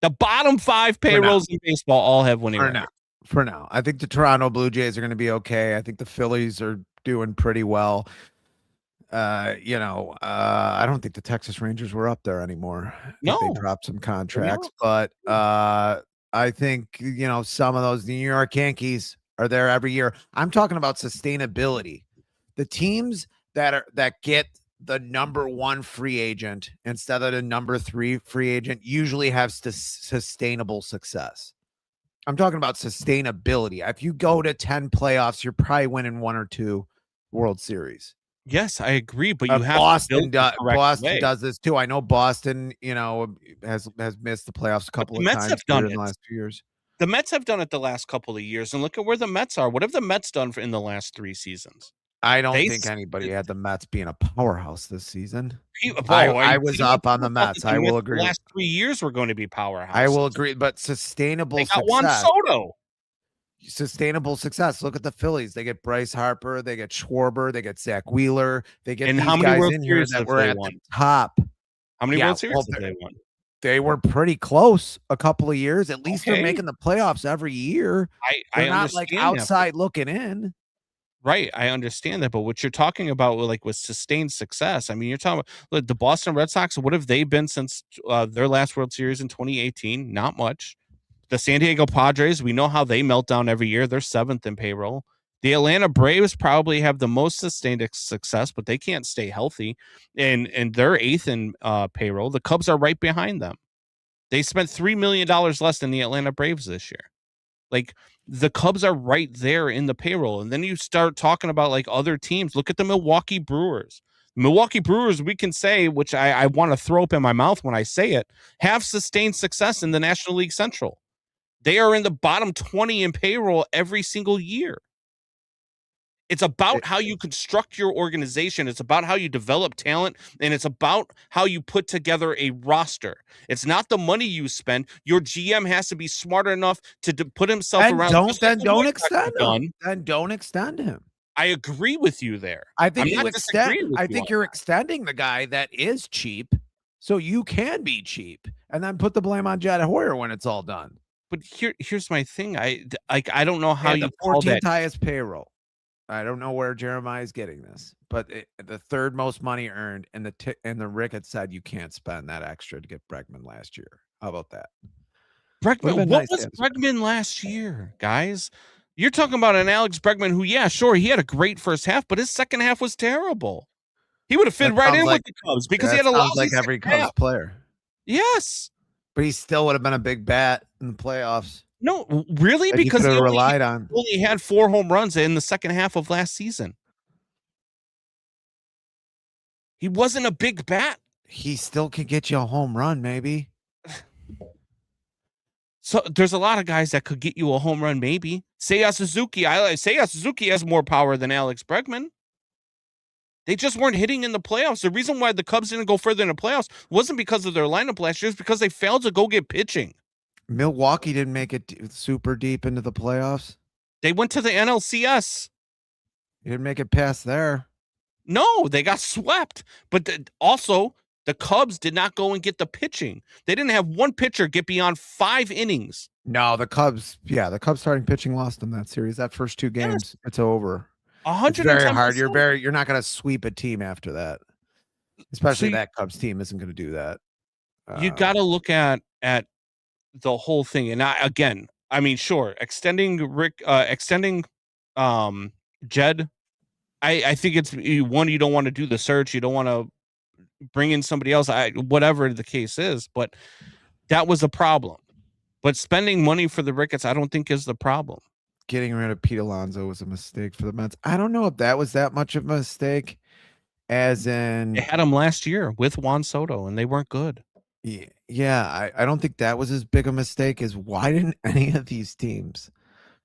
D: The bottom 5 payrolls in baseball all have winning records.
C: For now. I think the Toronto Blue Jays are going to be okay. I think the Phillies are doing pretty well. I don't think the Texas Rangers were up there anymore.
D: No.
C: They dropped some contracts, but I think, some of those New York Yankees are there every year. I'm talking about sustainability. The teams that get the number 1 free agent instead of the number 3 free agent usually have sustainable success. I'm talking about sustainability. If you go to 10 playoffs, you're probably winning 1 or 2 World Series.
D: Yes, I agree, but you have
C: Boston does this too. I know Boston, has missed the playoffs a couple of times in the last few years.
D: The Mets have done it the last couple of years, and look at where the Mets are. What have the Mets done in the last 3 seasons?
C: I don't think anybody had the Mets being a powerhouse this season.
D: I
C: was up on the Mets. I will agree.
D: The last 3 years were going to be powerhouses.
C: I will agree, but sustainable
D: success.
C: Juan
D: Soto.
C: Sustainable success. Look at the Phillies. They get Bryce Harper. They get Schwarber. They get Zach Wheeler. They get these guys in here that were at the top.
D: How many World Series did they win?
C: They were pretty close a couple of years. At least they're making the playoffs every year. They're not like outside looking in.
D: Right, I understand that, but what you're talking about with sustained success, I mean, you're talking about the Boston Red Sox. What have they been since their last World Series in 2018? Not much. The San Diego Padres, we know how they melt down every year. They're 7th in payroll. The Atlanta Braves probably have the most sustained success, but they can't stay healthy, and they're 8th in payroll. The Cubs are right behind them. They spent $3 million less than the Atlanta Braves this year. Like, the Cubs are right there in the payroll. And then you start talking about other teams. Look at the Milwaukee Brewers. Milwaukee Brewers, we can say, which I want to throw up in my mouth when I say it, have sustained success in the National League Central. They are in the bottom 20 in payroll every single year. It's about how you construct your organization. It's about how you develop talent, and it's about how you put together a roster. It's not the money you spend. Your GM has to be smart enough to put himself around.
C: Don't extend him. Then don't extend him.
D: I agree with you there.
C: I think you're extending the guy that is cheap, so you can be cheap, and then put the blame on Jed Hoyer when it's all done.
D: But here's my thing. I don't know how you
C: call that 14th highest payroll. I don't know where Jeremiah is getting this, but the third most money earned, and the Ricketts said you can't spend that extra to get Bregman last year. How about that?
D: Bregman, what was Bregman last year, guys? You're talking about an Alex Bregman who, yeah, sure, he had a great first half, but his second half was terrible. He would have fit right in with the Cubs because he had a lousy
C: like every Cubs player.
D: Yes,
C: but he still would have been a big bat in the playoffs.
D: No, really? Because
C: he
D: only had 4 home runs in the second half of last season. He wasn't a big bat.
C: He still could get you a home run, maybe.
D: So there's a lot of guys that could get you a home run, maybe. Seiya Suzuki. Seiya Suzuki has more power than Alex Bregman. They just weren't hitting in the playoffs. The reason why the Cubs didn't go further in the playoffs wasn't because of their lineup last year. It's because they failed to go get pitching.
C: Milwaukee didn't make it super deep into the playoffs.
D: They went to the NLCS.
C: You didn't make it past there.
D: No, they got swept. But also, the Cubs did not go and get the pitching. They didn't have one pitcher get beyond 5 innings.
C: No, the Cubs starting pitching lost them that series. That first 2 games, It's over.
D: 110%.
C: It's very hard. You're not going to sweep a team after that. Especially that Cubs team isn't going to do that.
D: You got to look at the whole thing. And I mean, sure, extending Jed, I think it's one, you don't want to do the search, you don't want to bring in somebody else, whatever the case is, but that was a problem. But spending money for the Ricketts, I don't think is the problem.
C: Getting rid of Pete Alonso was a mistake for the Mets. I don't know if that was that much of a mistake, as in
D: they had him last year with Juan Soto and they weren't good.
C: Yeah, I don't think that was as big a mistake as why didn't any of these teams,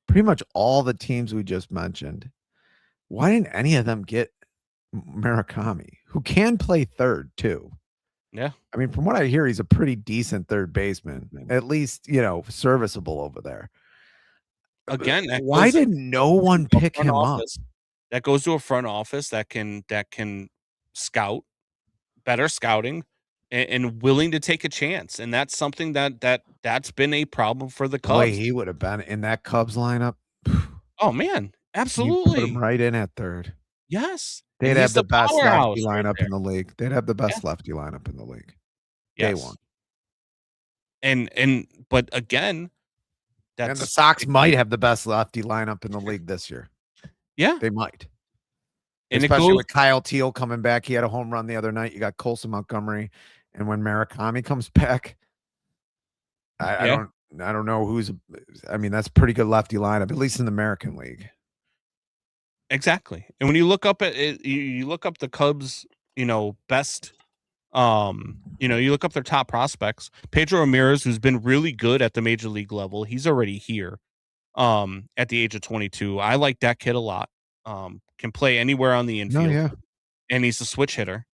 C: pretty much all the teams we just mentioned, why didn't any of them get Murakami, who can play third too?
D: Yeah.
C: I mean, from what I hear, he's a pretty decent third baseman, at least, serviceable over there.
D: Again,
C: why did no one pick him up?
D: That goes to a front office that can scout, better scouting, and willing to take a chance. And that's something that's been a problem for the Cubs.
C: Boy, he would have been in that Cubs lineup.
D: Oh man, absolutely.
C: You put him right in at third.
D: Yes.
C: They'd have the best lefty lineup in the league. They'd have the best lefty lineup in the league. Day one.
D: But again,
C: and the Sox might have the best lefty lineup in the league this year.
D: Yeah.
C: They might.
D: And
C: especially with Kyle Teal coming back. He had a home run the other night. You got Colson Montgomery. And when Murakami comes back, I don't know who's. I mean, that's pretty good lefty lineup, at least in the American League.
D: Exactly. And when you look up at it, you look up the Cubs, best. You look up their top prospects. Pedro Ramirez, who's been really good at the major league level, he's already here. At the age of 22, I like that kid a lot. can play anywhere on the infield.
C: No, yeah.
D: And he's a switch hitter.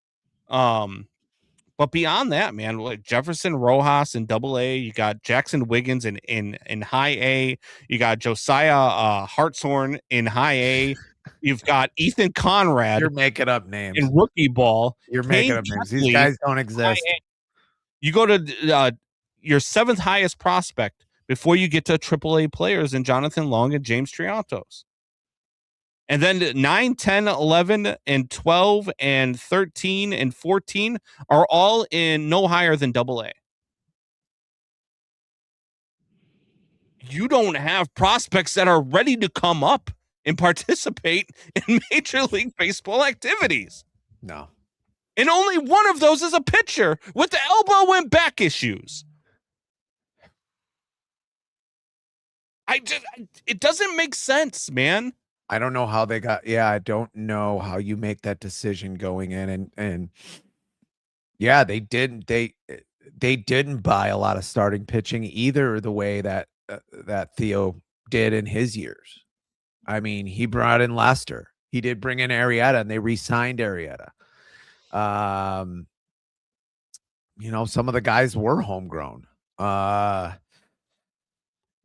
D: But beyond that, man, like Jefferson Rojas in Double-A, you got Jackson Wiggins in High A, you got Josiah Hartshorn in High A, you've got Ethan Conrad.
C: You're making up names
D: in rookie ball.
C: You're making up names. These guys don't exist.
D: You go to your 7th highest prospect before you get to AAA players in Jonathan Long and James Triantos. And then 9, 10, 11, and 12, and 13, and 14 are all in no higher than Double-A. You don't have prospects that are ready to come up and participate in Major League Baseball activities.
C: No.
D: And only one of those is a pitcher with the elbow and back issues. It doesn't make sense, man.
C: I don't know how they got. Yeah, I don't know how you make that decision going in, and yeah, they didn't. They didn't buy a lot of starting pitching either, the way that that Theo did in his years. I mean, he brought in Lester. He did bring in Arrieta, and they re-signed Arrieta. You know, some of the guys were homegrown.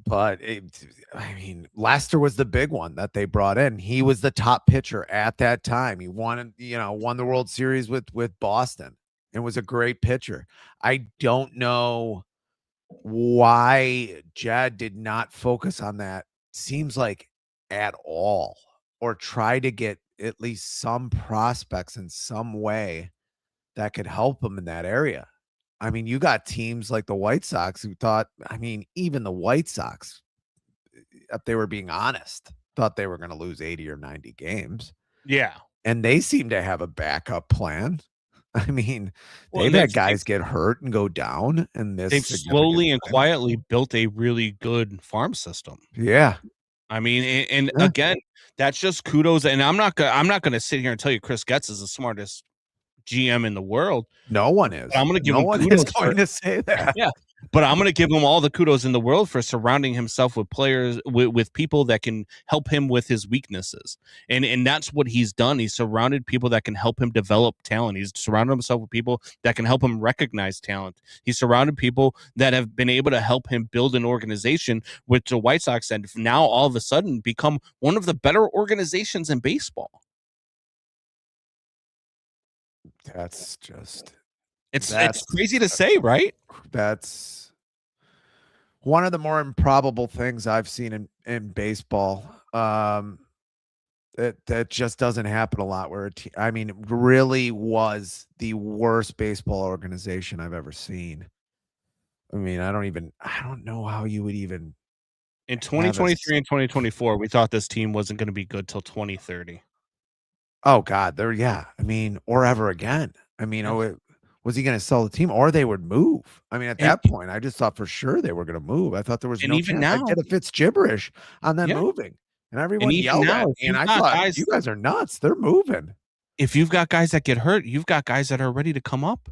C: But I mean, Lester was the big one that they brought in. He was the top pitcher at that time. He won the World Series with Boston and was a great pitcher. I don't know why Jed did not focus on that. Seems like at all, or try to get at least some prospects in some way that could help him in that area. I mean, you got teams like the White Sox who thought, I mean, even the White Sox, if they were being honest, thought they were going to lose 80 or 90 games.
D: Yeah.
C: And they seem to have a backup plan. I mean, they've had guys get hurt and go down, and
D: they've slowly and quietly built a really good farm system.
C: Yeah.
D: I mean, and again, that's just kudos. And I'm not going to sit here and tell you Chris Getz is the smartest GM in the world.
C: No one is.
D: I'm going to give him kudos
C: to say that.
D: Yeah, but I'm going to give him all the kudos in the world for surrounding himself with players, with people that can help him with his weaknesses, and that's what he's done. He's surrounded people that can help him develop talent. He's surrounded himself with people that can help him recognize talent. He's surrounded people that have been able to help him build an organization, which the White Sox and now all of a sudden become one of the better organizations in baseball.
C: That's just
D: it's crazy to say, right?
C: That's one of the more improbable things I've seen in baseball. That just doesn't happen a lot. Where I mean, it really was the worst baseball organization I've ever seen. I mean, I don't know how you would even.
D: In 2023 and 2024, we thought this team wasn't going to be good till 2030.
C: Oh God, I mean, or ever again. I mean, was he going to sell the team, or they would move? I mean, at that point, I just thought for sure they were going to move. I thought there was no
D: even
C: chance.
D: now,
C: I get a Fitz gibberish on them moving, and everyone yelled at me. And I thought, you guys are nuts. They're moving.
D: If you've got guys that get hurt, you've got guys that are ready to come up.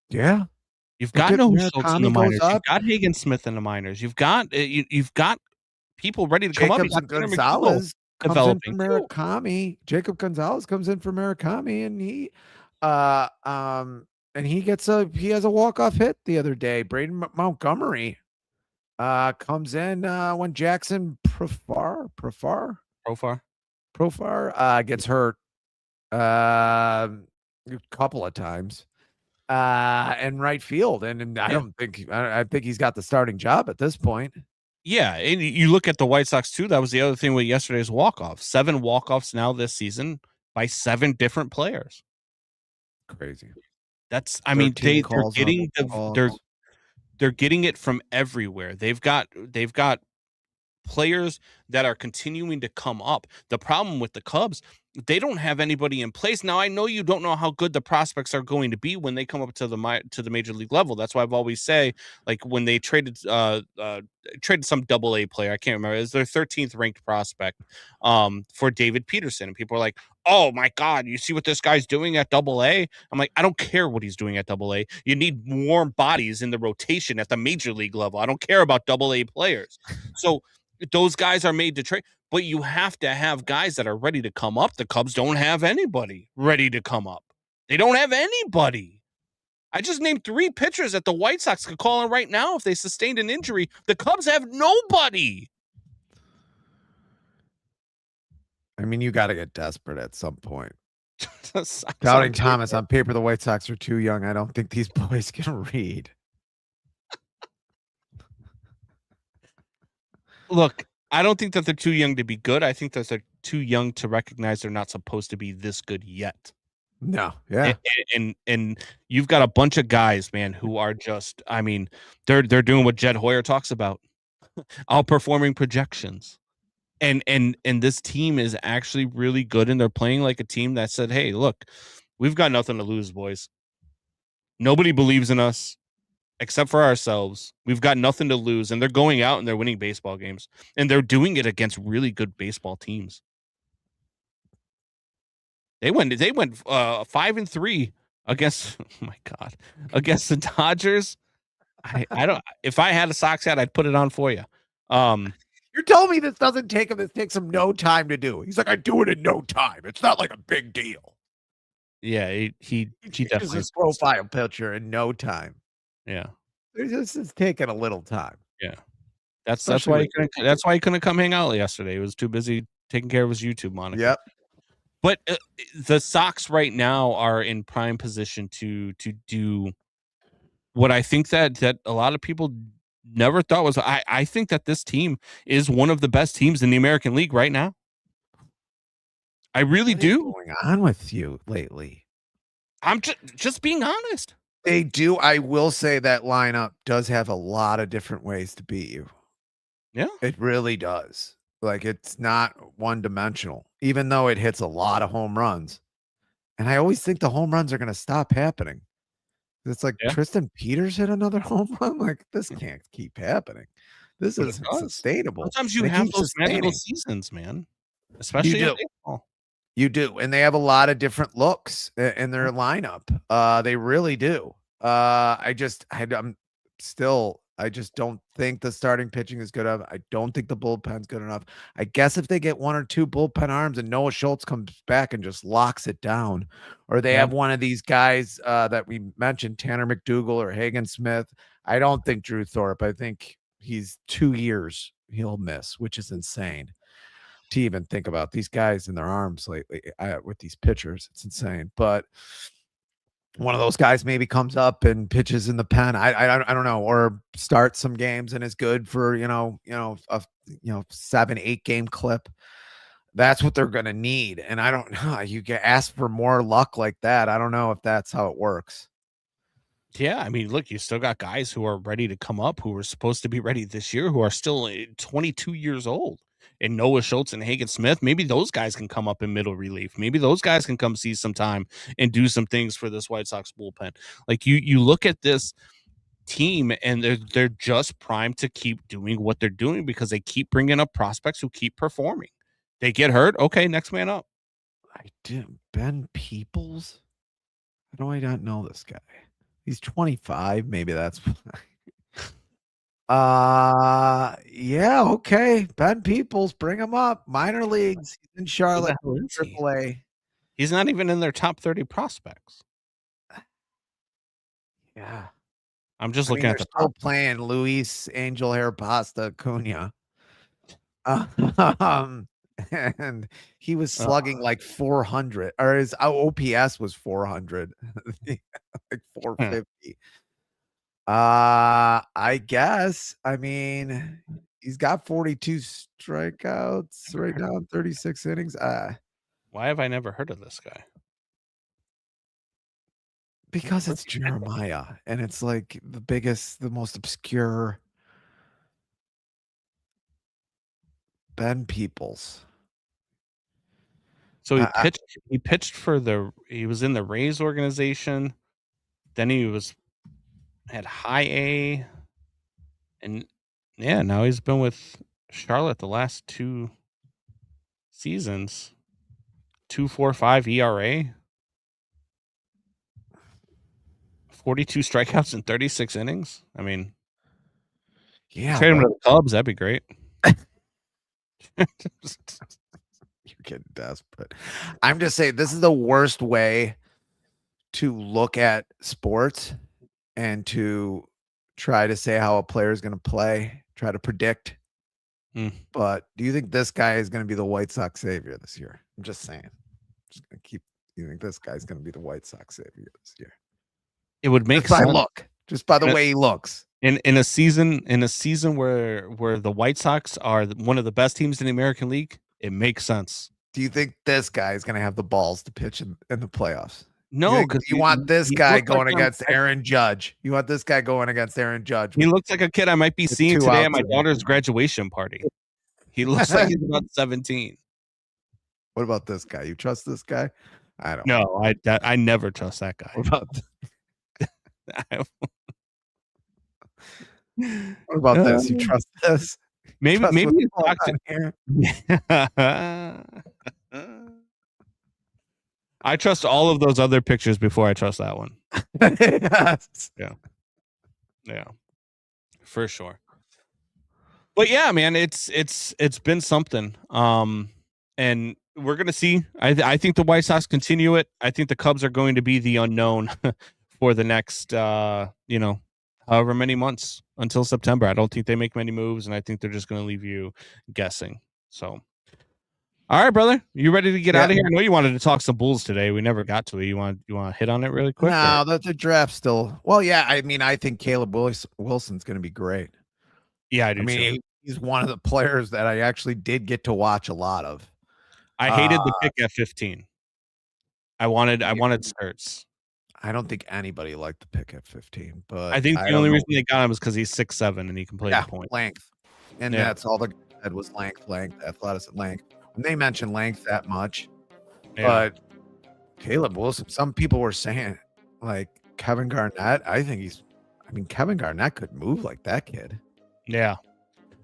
C: Yeah,
D: you've got Noah Schultz in the minors. You've got Hagen Smith in the minors. You've got people ready to come up.
C: Gonzalez comes in for Murakami. Jacob Gonzalez comes in for Murakami, and he has a walk-off hit the other day. Braden Montgomery comes in when Jackson Profar gets hurt a couple of times in right field, and I think he's got the starting job at this point.
D: Yeah, and you look at the White Sox too. That was the other thing with yesterday's walk-off. 7 walk-offs now this season by 7 different players.
C: Crazy.
D: That's, I mean, they're getting it from everywhere. They've got players that are continuing to come up. The problem with the Cubs, they don't have anybody in place. Now, I know you don't know how good the prospects are going to be when they come up to the major league level. That's why I've always say, like, when they traded some Double-A player, I can't remember, it was their 13th ranked prospect for David Peterson, and people are like, oh my God, you see what this guy's doing at Double-A? I'm like, I don't care what he's doing at Double-A. You need warm bodies in the rotation at the major league level. I don't care about Double-A players. So those guys are made to trade. but you have to have guys that are ready to come up. The Cubs don't have anybody ready to come up. They don't have anybody. I just named 3 pitchers that the White Sox could call in right now if they sustained an injury. The Cubs have nobody.
C: I mean, you got to get desperate at some point. Doubting Thomas, on paper, the White Sox are too young. I don't think these boys can read.
D: Look, I don't think that they're too young to be good. I think that they're too young to recognize they're not supposed to be this good yet.
C: No, yeah.
D: And you've got a bunch of guys, man, who are just, I mean, they're doing what Jed Hoyer talks about, outperforming projections. And this team is actually really good, and they're playing like a team that said, hey, look, we've got nothing to lose, boys. Nobody believes in us except for ourselves. We've got nothing to lose, and they're going out and they're winning baseball games, and they're doing it against really good baseball teams. They went 5-3 against, oh my God, against the Dodgers. I don't, if I had a Sox hat, I'd put it on for you.
C: You're telling me this doesn't take him. This takes him no time to do. He's like, I do it in no time. It's not like a big deal.
D: Yeah, he definitely
C: his profile picture in no time.
D: Yeah,
C: this is taking a little time.
D: Yeah, that's why he couldn't come hang out yesterday. He was too busy taking care of his YouTube monitor.
C: Yep.
D: But the Sox right now are in prime position to do what I think that a lot of people never thought was. I think that this team is one of the best teams in the American League right now. I really do.
C: What's going on with you lately?
D: I'm just being honest.
C: They do. I will say that lineup does have a lot of different ways to beat you.
D: Yeah,
C: it really does. Like, it's not one dimensional, even though it hits a lot of home runs. And I always think the home runs are going to stop happening. It's like Tristan Peters hit another home run. Like, this can't keep happening. This isn't sustainable.
D: Sometimes you have those magical seasons, man. Especially in baseball.
C: You do. And they have a lot of different looks in their lineup. They really do. I just don't think the starting pitching is good enough. I don't think the bullpen's good enough. I guess if they get 1 or 2 bullpen arms and Noah Schultz comes back and just locks it down, or they have one of these guys that we mentioned, Tanner McDougal or Hagen Smith. I don't think Drew Thorpe. I think he's 2 years he'll miss, which is insane to even think about. These guys in their arms lately with these pitchers. It's insane. But one of those guys maybe comes up and pitches in the pen. I don't know, or starts some games and is good for a 7-8 game clip. That's what they're gonna need. And I don't know. You get asked for more luck like that. I don't know if that's how it works.
D: Yeah, I mean, look, you still got guys who are ready to come up, who were supposed to be ready this year, who are still 22 years old. And Noah Schultz and Hagen Smith, maybe those guys can come up in middle relief. Maybe those guys can come see some time and do some things for this White Sox bullpen. Like, you look at this team and they're just primed to keep doing what they're doing because they keep bringing up prospects who keep performing. They get hurt. Okay, next man up.
C: Ben Peoples? How do I not know this guy? He's 25. Maybe that's yeah, okay. Ben Peoples, bring him up. Minor leagues in Charlotte, AAA.
D: He's not even in their top 30 prospects.
C: Yeah.
D: I'm just looking at the
C: still playing Luis Angel Hair Pasta Cunha. And he was slugging like 400, or his OPS was 400, like 450. I guess. I mean, he's got 42 strikeouts right now in 36 innings.
D: Why have I never heard of this guy?
C: Because it's Jeremiah, and it's like the most obscure Ben Peoples.
D: So he pitched he was in the Rays organization. Then he had high A, and now he's been with Charlotte the last 2 seasons. 2.45 ERA, 42 strikeouts in 36 innings. I mean,
C: yeah,
D: trade him to the Cubs, that'd be great.
C: You're getting desperate. I'm just saying this is the worst way to look at sports and to try to say how a player is going to play, try to predict. But do you think this guy is going to be the White Sox savior this year? I'm just saying. Just going to keep. You think this guy's going to be the White Sox savior this year?
D: It would make
C: just
D: sense.
C: By look, just by the way he looks.
D: In a season where the White Sox are one of the best teams in the American League, it makes sense.
C: Do you think this guy is going to have the balls to pitch in the playoffs?
D: No, because
C: you want this guy going against Aaron Judge. You want this guy going against Aaron Judge.
D: He looks like a kid I might be seeing today at my daughter's graduation party. He looks like he's about 17.
C: What about this guy? You trust this guy? I don't.
D: No, I never trust that guy.
C: What about this? You trust this?
D: Maybe talk to
C: here.
D: I trust all of those other pictures before I trust that one.
C: Yes.
D: Yeah, for sure. But yeah, man, it's been something. And we're gonna see. I think the White Sox continue it. I think the Cubs are going to be the unknown for the next however many months until September. I don't think they make many moves, and I think they're just going to leave you guessing. So, all right, brother, you ready to get out of here? I know you wanted to talk some Bulls today. We never got to it. You want to hit on it really quick?
C: No, the draft still. Well, yeah. I mean, I think Caleb Wilson's going to be great.
D: Yeah, I do. I mean,
C: too. He's one of the players that I actually did get to watch a lot of.
D: I hated the pick at 15. I wanted Sturts.
C: I don't think anybody liked the pick at 15, but
D: I think the only reason they got him is because he's 6'7" and he can play the point.
C: Length. And that's all the said was length, athletic length. When they mentioned length that much, but Caleb Wilson, some people were saying like Kevin Garnett. I think Kevin Garnett could move like that kid.
D: Yeah.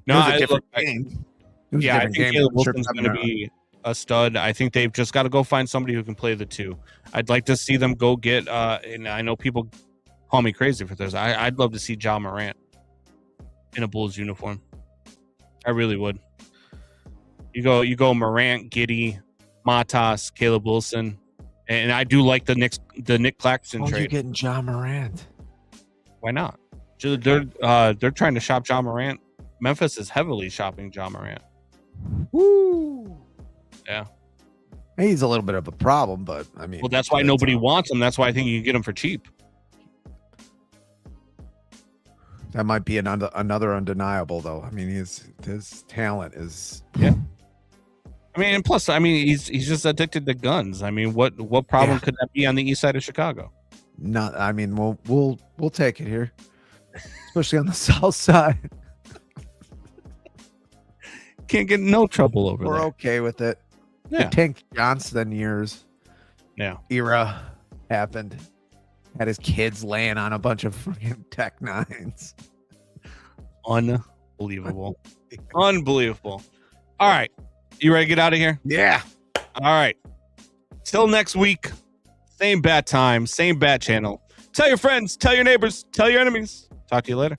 C: No, it was a different game.
D: I think Caleb Wilson's going to be a stud. I think they've just got to go find somebody who can play the two. I'd like to see them go get and I know people call me crazy for this. I'd love to see Ja Morant in a Bulls uniform. I really would. You go Morant, Giddey, Matas, Caleb Wilson, and I do like the Nick Claxton trade.
C: You getting Ja Morant?
D: Why not? They're trying to shop Ja Morant. Memphis is heavily shopping Ja Morant.
C: Woo!
D: Yeah.
C: He's a little bit of a problem, but I mean,
D: well, that's why nobody wants him. That's why I think you can get him for cheap.
C: That might be another undeniable, though. I mean, his talent is.
D: Yeah. I mean, and plus, I mean, he's just addicted to guns. I mean, what problem could that be on the east side of Chicago?
C: Not. I mean, we'll take it here, especially on the south side.
D: Can't get no trouble over there.
C: We're okay with it.
D: Yeah.
C: The Tank Johnson era happened. Had his kids laying on a bunch of freaking Tech 9s.
D: Unbelievable. Unbelievable. All right. You ready to get out of here?
C: Yeah.
D: All right. Till next week. Same bat time. Same bat channel. Tell your friends. Tell your neighbors. Tell your enemies. Talk to you later.